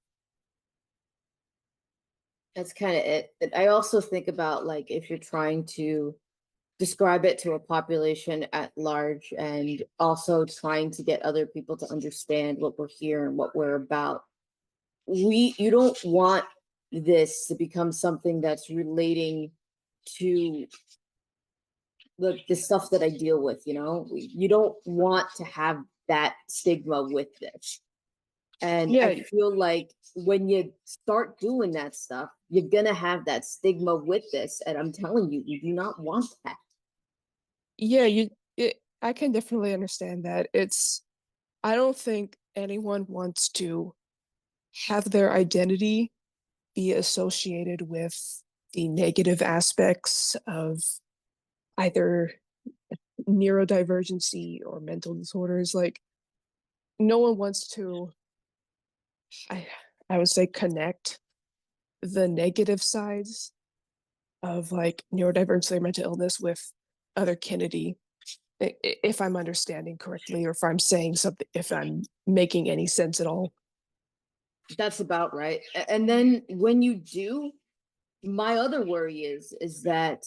[SPEAKER 5] That's kind of it. I also think about like if you're trying to describe it to a population at large and also trying to get other people to understand what we're here and what we're about. You don't want this to become something that's relating to the stuff that I deal with, you don't want to have that stigma with this. And
[SPEAKER 2] Yeah.
[SPEAKER 5] I feel like when you start doing that stuff, you're gonna have that stigma with this. And I'm telling you, you do not want that.
[SPEAKER 2] Yeah, I can definitely understand that. I don't think anyone wants to have their identity be associated with the negative aspects of either neurodivergency or mental disorders. Like no one wants to I I would say connect the negative sides of like neurodivergency or mental illness with otherkinity, if I'm understanding correctly, or if I'm saying something, if I'm making any sense at all.
[SPEAKER 5] That's about right. And then when you do, my other worry is that,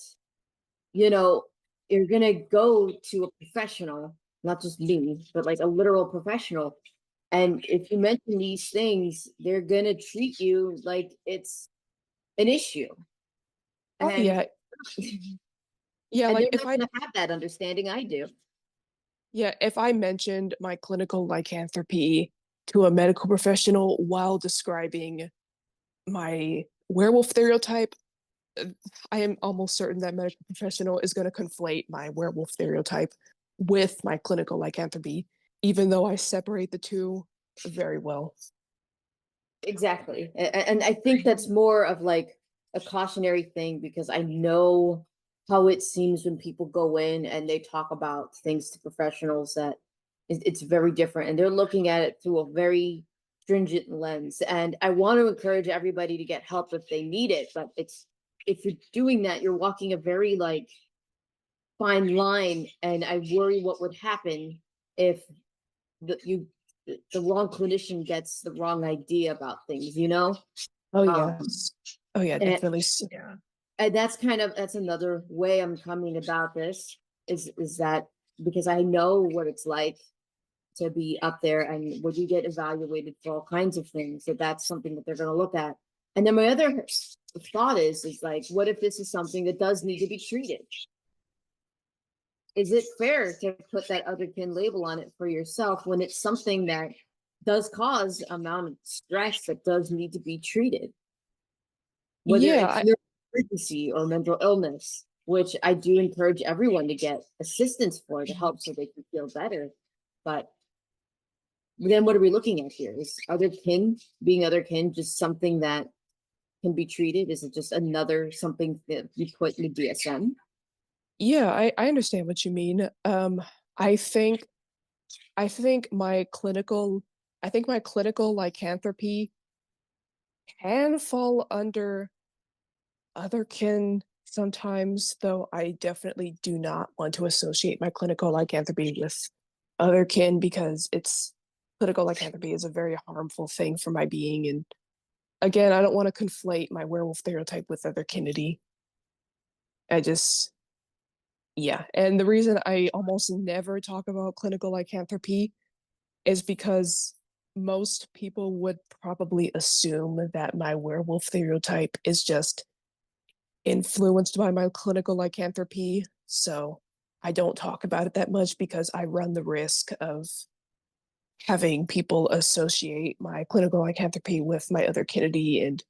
[SPEAKER 5] you're gonna go to a professional, not just me, but like a literal professional. And if you mention these things, they're gonna treat you like it's an issue.
[SPEAKER 2] Oh
[SPEAKER 5] And
[SPEAKER 2] yeah, yeah.
[SPEAKER 5] and
[SPEAKER 2] Like
[SPEAKER 5] they're not gonna have that understanding I do.
[SPEAKER 2] if I mentioned my clinical lycanthropy to a medical professional while describing my werewolf stereotype, I am almost certain that medical professional is going to conflate my werewolf stereotype with my clinical lycanthropy, even though I separate the two very well.
[SPEAKER 5] Exactly. And I think that's more of like a cautionary thing because I know how it seems when people go in and they talk about things to professionals that it's very different and they're looking at it through a very stringent lens. And I want to encourage everybody to get help if they need it, but if you're doing that, you're walking a very like fine line, and I worry what would happen if the wrong clinician gets the wrong idea about things, you know?
[SPEAKER 2] Oh
[SPEAKER 5] Um,
[SPEAKER 2] yes. Oh yeah,
[SPEAKER 5] and-
[SPEAKER 2] definitely.
[SPEAKER 4] Yeah.
[SPEAKER 5] and that's another way I'm coming about this is that because I know what it's like to be up there, and when you get evaluated for all kinds of things, that's something that they're going to look at. And then my other thought is like, what if this is something that does need to be treated? Is it fair to put that otherkin label on it for yourself when it's something that does cause amount of stress that does need to be treated? Whether
[SPEAKER 2] Yeah,
[SPEAKER 5] it's emergency or mental illness, which I do encourage everyone to get assistance for to help so they can feel better. But then what are we looking at here? Is otherkin being otherkin just something that can be treated? Is it just another something that you put in the DSM?
[SPEAKER 2] yeah, I understand what you mean. I think my clinical lycanthropy can fall under otherkin sometimes, though I definitely do not want to associate my clinical lycanthropy with otherkin because clinical lycanthropy is a very harmful thing for my being. And again, I don't want to conflate my werewolf stereotype with otherkinity. Yeah. And the reason I almost never talk about clinical lycanthropy is because most people would probably assume that my werewolf stereotype is just influenced by my clinical lycanthropy. So I don't talk about it that much because I run the risk of having people associate my clinical lycanthropy with my otherkinity, and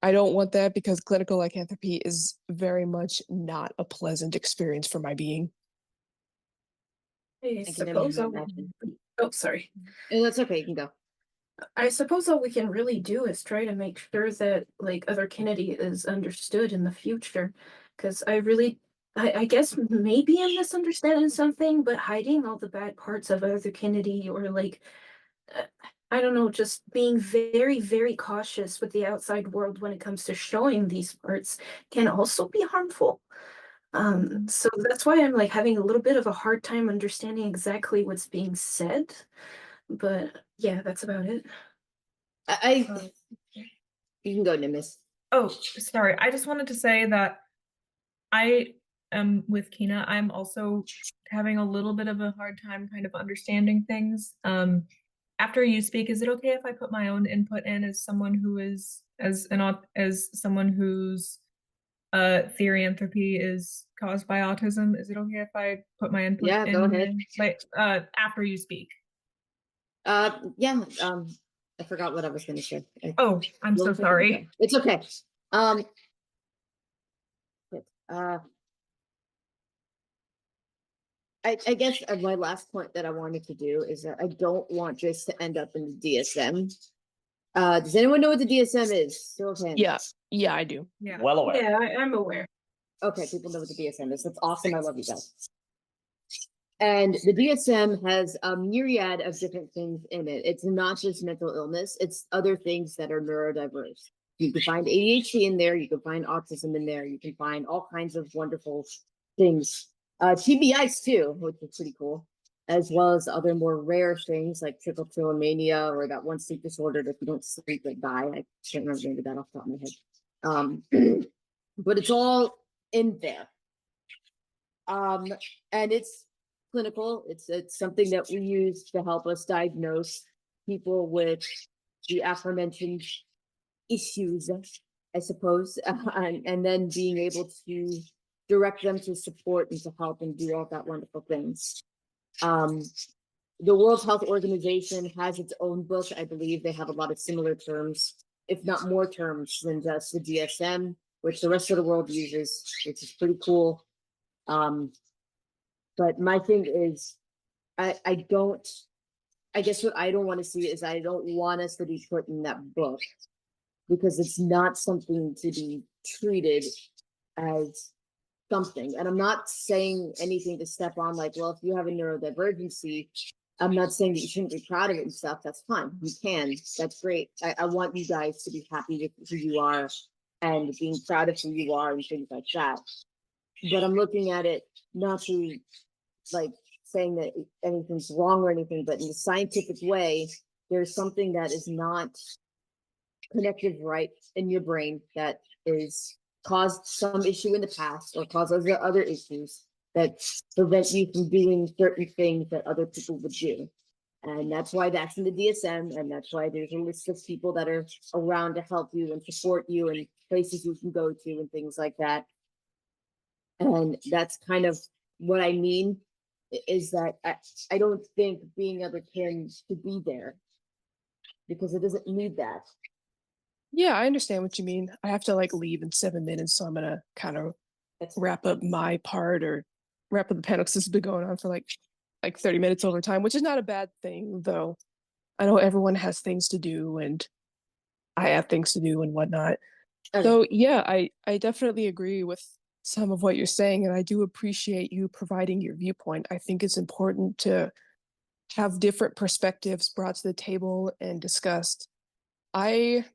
[SPEAKER 2] I don't want that because clinical lycanthropy is very much not a pleasant experience for my being.
[SPEAKER 3] I
[SPEAKER 5] I can
[SPEAKER 3] suppose
[SPEAKER 5] imagine.
[SPEAKER 3] oh, sorry.
[SPEAKER 5] And that's okay, you can go.
[SPEAKER 3] I suppose all we can really do is try to make sure that like otherkinity is understood in the future. Because I guess maybe I'm misunderstanding something, but hiding all the bad parts of otherkinity or like uh, I don't know, just being very, very cautious with the outside world when it comes to showing these parts can also be harmful. So that's why I'm like having a little bit of a hard time understanding exactly what's being said. But yeah, that's about it.
[SPEAKER 5] I you can go, Nimbus.
[SPEAKER 4] Oh, sorry. I just wanted to say that I am with Kina. I'm also having a little bit of a hard time kind of understanding things. After you speak, is it okay if I put my own input in as someone who is as someone whose theoryantropy is caused by autism? Is it okay if I put my input
[SPEAKER 5] Yeah,
[SPEAKER 4] in?
[SPEAKER 5] go ahead.
[SPEAKER 4] Like after you speak.
[SPEAKER 5] Yeah, I forgot what I was gonna say.
[SPEAKER 4] Oh, I'm so sorry.
[SPEAKER 5] It's okay. Uh, I guess my last point that I wanted to do is that I don't want this to end up in the DSM. Does anyone know what the DSM is? Show of hands.
[SPEAKER 2] Yeah, I do.
[SPEAKER 4] Yeah.
[SPEAKER 1] Well aware.
[SPEAKER 3] Yeah, I'm aware.
[SPEAKER 5] Okay, people know what the DSM is. That's awesome. I love you guys. And the DSM has a myriad of different things in it. It's not just mental illness, it's other things that are neurodiverse. You can find ADHD in there, you can find autism in there, you can find all kinds of wonderful things. TBIs too, which is pretty cool, as well as other more rare things like trichotillomania or that one sleep disorder that if you don't sleep, they die. I can't remember the name of that off the top of my head. But it's all in there. And it's clinical. It's something that we use to help us diagnose people with the aforementioned issues, I suppose, and then being able to direct them to support and to help and do all that wonderful things. The World Health Organization has its own book. I believe they have a lot of similar terms, if not more terms than just the DSM, which the rest of the world uses, which is pretty cool. But my thing is, I guess what I don't want to see is I don't want us to be put in that book because it's not something to be treated as something. And I'm not saying anything to step on like, well, if you have a neurodivergency, I'm not saying that you shouldn't be proud of it and stuff. That's fine. You can. That's great. I want you guys to be happy with who you are and being proud of who you are and things like that. But I'm looking at it not to like saying that anything's wrong or anything, but in the scientific way, there's something that is not connected right in your brain that is caused some issue in the past or causes other issues that prevent you from doing certain things that other people would do. And that's why that's in the DSM, and that's why there's a list of people that are around to help you and support you and places you can go to and things like that. And that's kind of what I mean, is that I don't think being otherkin should be there because it doesn't need that.
[SPEAKER 2] Yeah, I understand what you mean. I have to like leave in 7 minutes, so I'm gonna kind of wrap up my part or wrap up the panel because this has been going on for like 30 minutes over time, which is not a bad thing, though. I know everyone has things to do and I have things to do and whatnot. So yeah, I definitely agree with some of what you're saying, and I do appreciate you providing your viewpoint. I think it's important to have different perspectives brought to the table and discussed. I,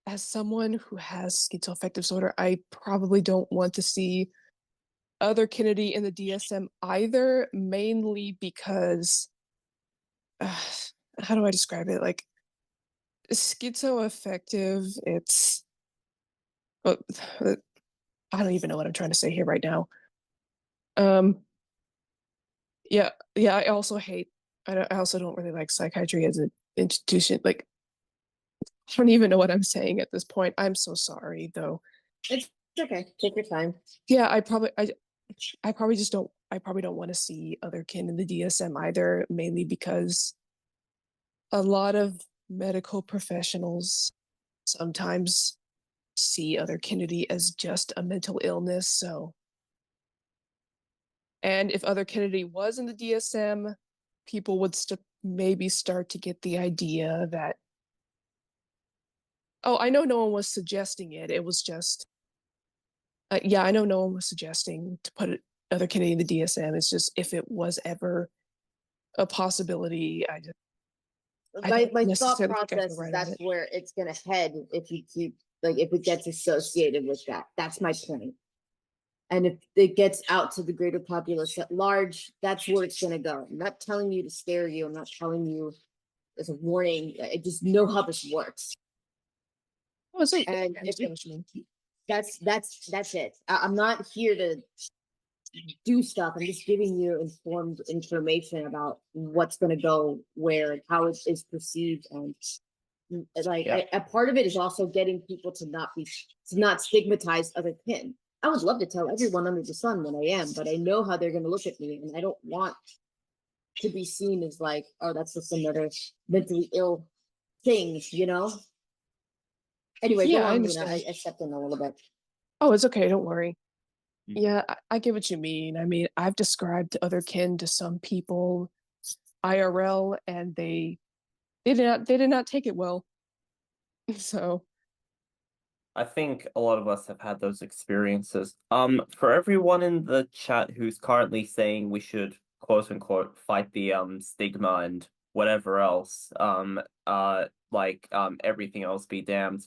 [SPEAKER 2] as someone who has schizoaffective disorder, I probably don't want to see otherkinity in the DSM either, mainly because how do I describe it? Like schizoaffective, it's uh, I don't even know what I'm trying to say here right now. Yeah, I also hate. I also don't really like psychiatry as an institution. Like, I don't even know what I'm saying at this point. I'm so sorry, though.
[SPEAKER 5] It's okay. Take your time.
[SPEAKER 2] Yeah, I probably just don't. I probably don't want to see otherkin in the DSM either, mainly because a lot of medical professionals sometimes see otherkinity as just a mental illness. So, and if otherkinity was in the DSM, people would maybe start to get the idea that, oh, I know no one was suggesting it. It was just, yeah, I know no one was suggesting to put otherkinity in the DSM. It's just if it was ever a possibility,
[SPEAKER 5] My thought
[SPEAKER 2] necessarily think I feel
[SPEAKER 5] process is
[SPEAKER 2] right on
[SPEAKER 5] that's
[SPEAKER 2] it.
[SPEAKER 5] where it's gonna head if you keep like if it gets associated with that. That's my point. And if it gets out to the greater populace at large, that's where it's gonna go. I'm not telling you to scare you. I'm not telling you as a warning. I just know how this works.
[SPEAKER 2] Oh, so
[SPEAKER 5] And
[SPEAKER 2] I
[SPEAKER 5] if
[SPEAKER 2] understand what you mean.
[SPEAKER 5] that's it. I'm not here to do stuff. I'm just giving you informed information about what's going to go where and how it is perceived. And like
[SPEAKER 1] Yeah.
[SPEAKER 5] a part of it is also getting people to not stigmatize other kin. I would love to tell everyone under the sun what I am, but I know how they're going to look at me, and I don't want to be seen as like, oh, that's just another mentally ill thing, you know. Anyway, go
[SPEAKER 2] Yeah, I
[SPEAKER 5] on, Luna.
[SPEAKER 2] understand.
[SPEAKER 5] I stepped in a little bit.
[SPEAKER 2] Oh, it's okay. Don't worry.
[SPEAKER 1] Mm.
[SPEAKER 2] Yeah, I get what you mean. I mean, I've described otherkin to some people IRL, and they did not take it well. So
[SPEAKER 1] I think a lot of us have had those experiences. For everyone in the chat who's currently saying we should quote unquote fight the stigma and whatever else, everything else be damned.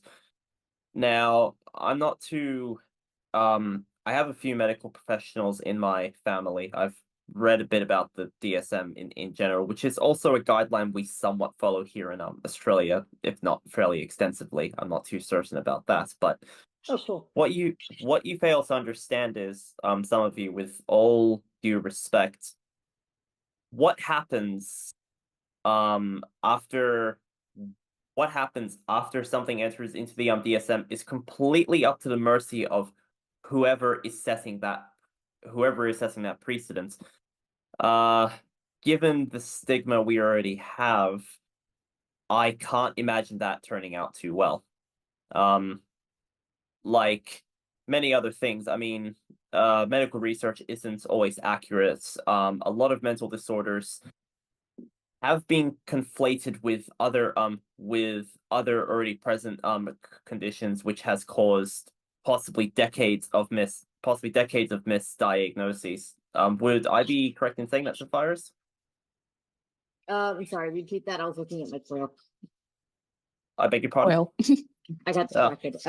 [SPEAKER 1] Now, I'm not too I have a few medical professionals in my family. I've read a bit about the DSM in general, which is also a guideline we somewhat follow here in Australia, if not fairly extensively. I'm not too certain about that, but
[SPEAKER 5] Oh, cool.
[SPEAKER 1] what you fail to understand is, some of you, with all due respect, what happens after something enters into the DSM is completely up to the mercy of whoever is setting that precedence. Given the stigma we already have, I can't imagine that turning out too well. Like many other things, I mean, medical research isn't always accurate. A lot of mental disorders have been conflated with other already present conditions, which has caused possibly decades of misdiagnoses. Would I be correct in saying that, Sapphires?
[SPEAKER 5] I'm sorry, repeat that. I was looking at my foil.
[SPEAKER 1] I beg your pardon.
[SPEAKER 2] Well,
[SPEAKER 5] I got distracted.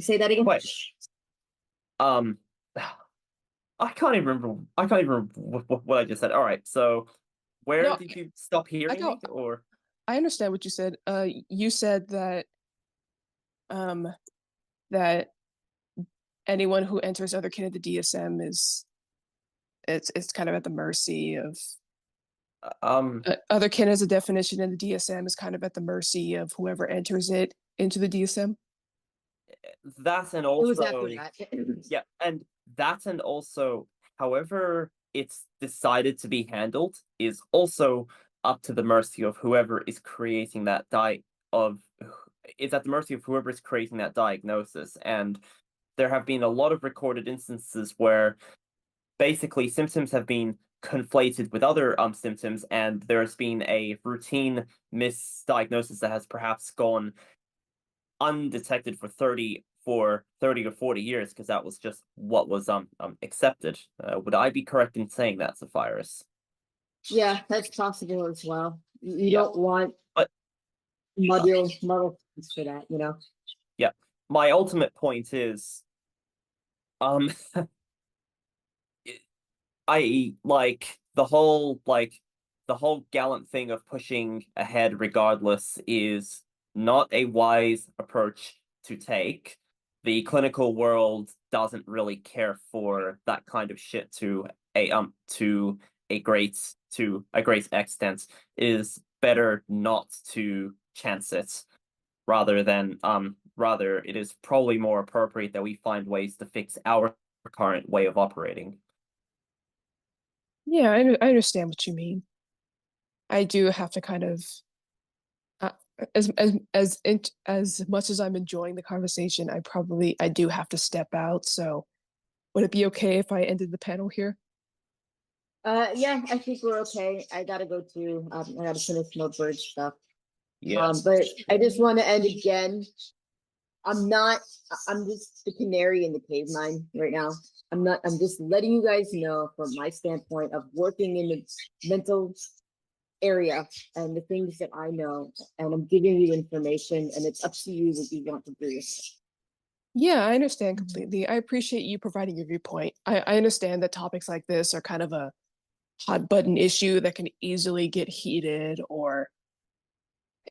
[SPEAKER 5] Say that again.
[SPEAKER 1] Wait. I can't even remember. I can't even remember what I just said. All right, so where
[SPEAKER 2] No,
[SPEAKER 1] did you stop hearing me? Or
[SPEAKER 2] I understand what you said. You said that that anyone who enters otherkin at the DSM is it's kind of at the mercy of otherkin as a definition in the DSM is kind of at the mercy of whoever enters it into the DSM.
[SPEAKER 1] that and
[SPEAKER 5] It was
[SPEAKER 1] also
[SPEAKER 5] after that.
[SPEAKER 1] yeah, and that and also however it's decided to be handled is also up to the mercy of whoever is creating that it's at the mercy of whoever is creating that diagnosis. And there have been a lot of recorded instances where basically symptoms have been conflated with other symptoms, and there's been a routine misdiagnosis that has perhaps gone undetected for 30 or 40 years because that was just what was accepted. Would I be correct in saying that, Sapphirus?
[SPEAKER 5] Yeah, that's possible as well. You
[SPEAKER 1] Yeah.
[SPEAKER 5] don't want
[SPEAKER 1] But
[SPEAKER 5] muddle for that, you know.
[SPEAKER 1] yeah, my ultimate point is I like the whole gallant thing of pushing ahead regardless is not a wise approach to take. The clinical world doesn't really care for that kind of shit to a great extent. It is better not to chance it rather it is probably more appropriate that we find ways to fix our current way of operating.
[SPEAKER 2] Yeah, I understand what you mean. I do have to kind of as much as I'm enjoying the conversation, I do have to step out. So would it be okay if I ended the panel here?
[SPEAKER 5] Yeah, I think we're okay. I gotta go too. I gotta finish more bird stuff.
[SPEAKER 1] Yeah.
[SPEAKER 5] But I just want to end again. I'm just the canary in the cave mine right now. I'm just letting you guys know from my standpoint of working in the mental area and the things that I know, and I'm giving you information, and it's up to you what you want to do with it.
[SPEAKER 2] Yeah, I understand completely. I appreciate you providing your viewpoint. I understand that topics like this are kind of a hot button issue that can easily get heated or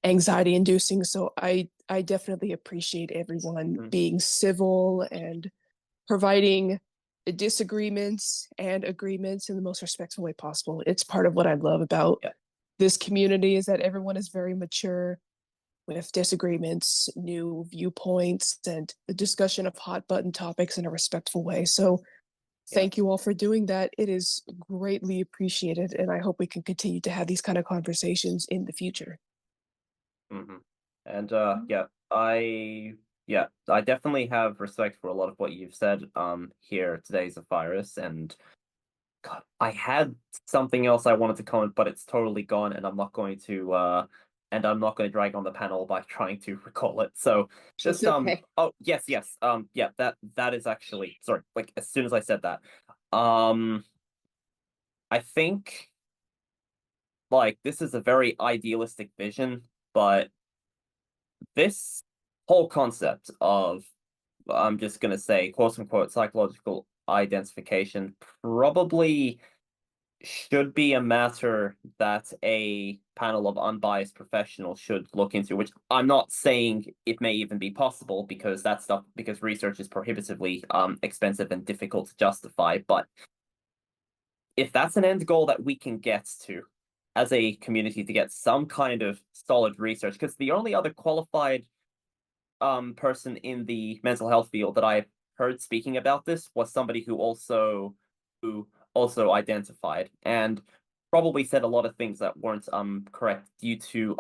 [SPEAKER 2] anxiety inducing. So I definitely appreciate everyone being civil and providing disagreements and agreements in the most respectful way possible. It's part of what I love about this community is that everyone is very mature with disagreements, new viewpoints, and the discussion of hot button topics in a respectful way. So thank you all for doing that. It is greatly appreciated, and I hope we can continue to have these kind of conversations in the future.
[SPEAKER 1] And I definitely have respect for a lot of what you've said here today, Zephyrus, and God, I had something else I wanted to comment, but it's totally gone, and I'm not going to drag on the panel by trying to recall it. So just
[SPEAKER 5] okay.
[SPEAKER 1] oh yes, that is actually sorry, like as soon as I said that. I think like this is a very idealistic vision, but this whole concept of I'm just gonna say quote unquote psychological identification probably should be a matter that a panel of unbiased professionals should look into, which I'm not saying it may even be possible because because research is prohibitively expensive and difficult to justify, but if that's an end goal that we can get to as a community to get some kind of solid research, because the only other qualified person in the mental health field that I heard speaking about this was somebody who also identified and probably said a lot of things that weren't correct due to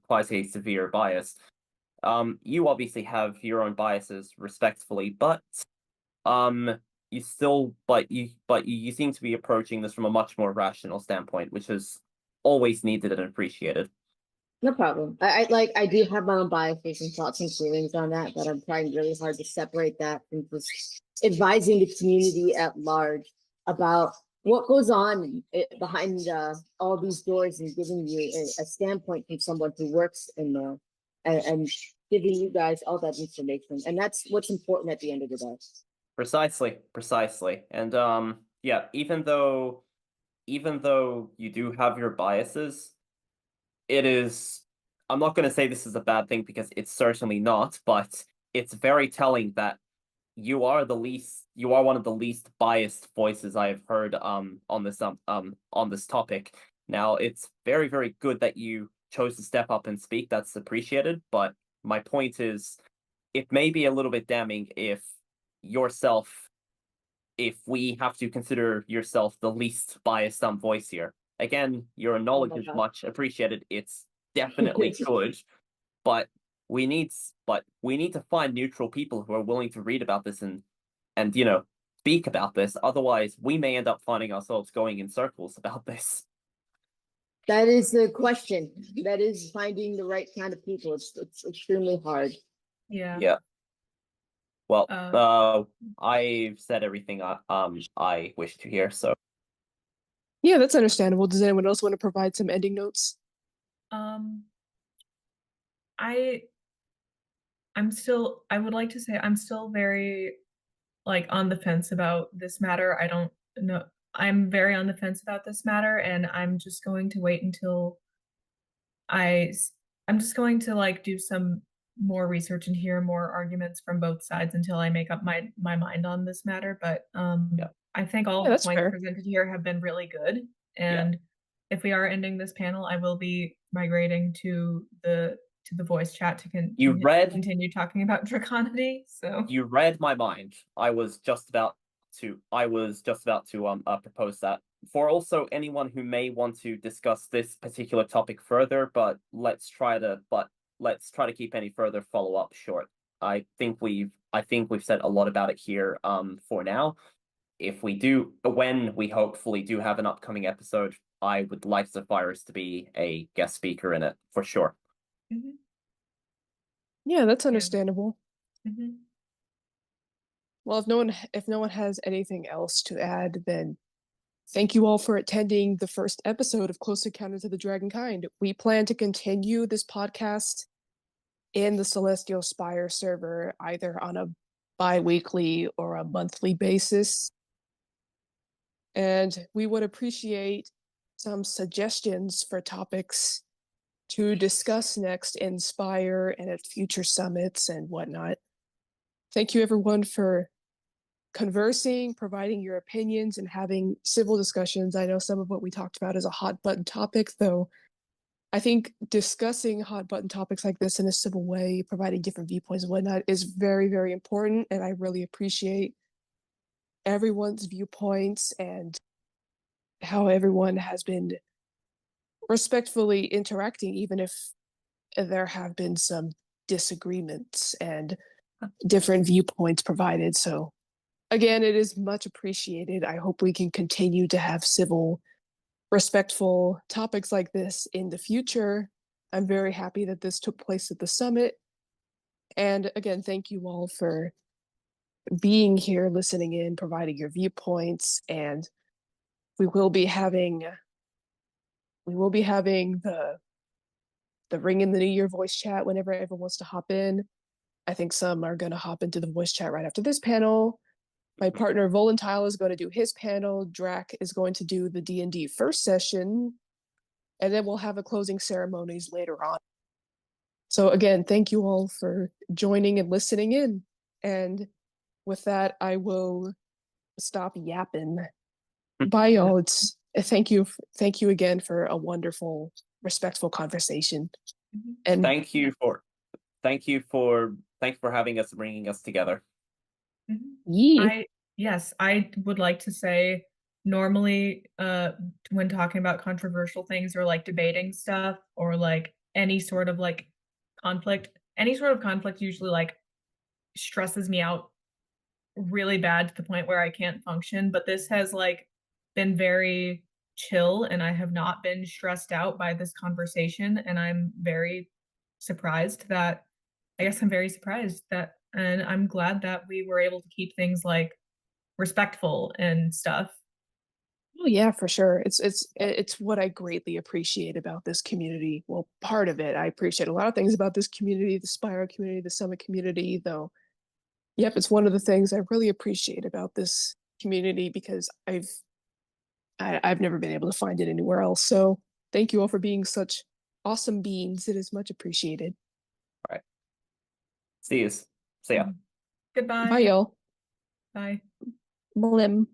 [SPEAKER 1] quite a severe bias. You obviously have your own biases respectfully, but you seem to be approaching this from a much more rational standpoint, which is always needed and appreciated.
[SPEAKER 5] No problem. I do have my own biases and thoughts and feelings on that, but I'm trying really hard to separate that from just advising the community at large about what goes on behind all these doors and giving you a standpoint from someone who works in there and giving you guys all that information. And that's what's important at the end of the day.
[SPEAKER 1] Precisely. And yeah, even though you do have your biases, it is, I'm not going to say this is a bad thing because it's certainly not, but it's very telling that you are one of the least biased voices I have heard on this topic. Now, it's very, very good that you chose to step up and speak. That's appreciated, but my point is it may be a little bit damning if we have to consider yourself the least biased voice here. Again, your knowledge is
[SPEAKER 5] God.
[SPEAKER 1] much appreciated. It's definitely good, but we need to find neutral people who are willing to read about this and speak about this. Otherwise, we may end up finding ourselves going in circles about this.
[SPEAKER 5] That is the question. That is finding the right kind of people. It's extremely hard.
[SPEAKER 4] Yeah.
[SPEAKER 1] Well, I've said everything I wish to hear, so.
[SPEAKER 2] Yeah, that's understandable. Does anyone else want to provide some ending notes?
[SPEAKER 4] I would like to say I'm still very on the fence about this matter. I don't know. I'm very on the fence about this matter, and I'm just going to wait until I'm just going to do some more research and hear more arguments from both sides until I make up my mind on this matter. But I think all the points presented here have been really good. And if we are ending this panel, I will be migrating to the voice chat to continue talking about draconity. So
[SPEAKER 1] you read my mind. I was just about to propose that for also anyone who may want to discuss this particular topic further, but let's try to keep any further follow-up short. I think we've said a lot about it here for now. If we do, when we hopefully do have an upcoming episode, I would like Zephyrus to be a guest speaker in it for sure.
[SPEAKER 4] Mm-hmm.
[SPEAKER 2] Yeah, that's understandable.
[SPEAKER 4] Mm-hmm.
[SPEAKER 2] Well, if no one has anything else to add, then thank you all for attending the first episode of Close Encounters of the Dragonkind. We plan to continue this podcast in the Celestial Spire server, either on a bi-weekly or a monthly basis. And we would appreciate some suggestions for topics to discuss next in Spire and at future summits and whatnot. Thank you, everyone, for conversing, providing your opinions, and having civil discussions. I know some of what we talked about is a hot button topic, though I think discussing hot button topics like this in a civil way, providing different viewpoints and whatnot, is very, very important. And I really appreciate everyone's viewpoints and how everyone has been respectfully interacting, even if there have been some disagreements and different viewpoints provided. So again, it is much appreciated. I hope we can continue to have civil, respectful topics like this in the future. I'm very happy that this took place at the summit. And again, thank you all for being here, listening in, providing your viewpoints. And we will be having the Ring in the New Year voice chat whenever everyone wants to hop in. I think some are going to hop into the voice chat right after this panel. My partner Volantile is going to do his panel. Drac is going to do the D&D first session. And then we'll have a closing ceremonies later on. So again, thank you all for joining and listening in. And with that, I will stop yapping. Bye, y'all. Thank you again for a wonderful, respectful conversation. And
[SPEAKER 1] thank you for having us, bringing us together.
[SPEAKER 4] Yes, I would like to say, normally when talking about controversial things or debating stuff or any sort of conflict usually stresses me out really bad to the point where I can't function. But this has been very chill, and I have not been stressed out by this conversation, and I'm very surprised that and I'm glad that we were able to keep things respectful and stuff.
[SPEAKER 2] Oh yeah, for sure. It's what I greatly appreciate about this community. Well, part of it. I appreciate a lot of things about this community, the Spyro community, the Summit community, though. Yep, it's one of the things I really appreciate about this community because I've never been able to find it anywhere else. So thank you all for being such awesome beings. It is much appreciated.
[SPEAKER 1] All right. See ya.
[SPEAKER 4] Goodbye.
[SPEAKER 2] Bye, y'all.
[SPEAKER 4] Bye.
[SPEAKER 2] Blim.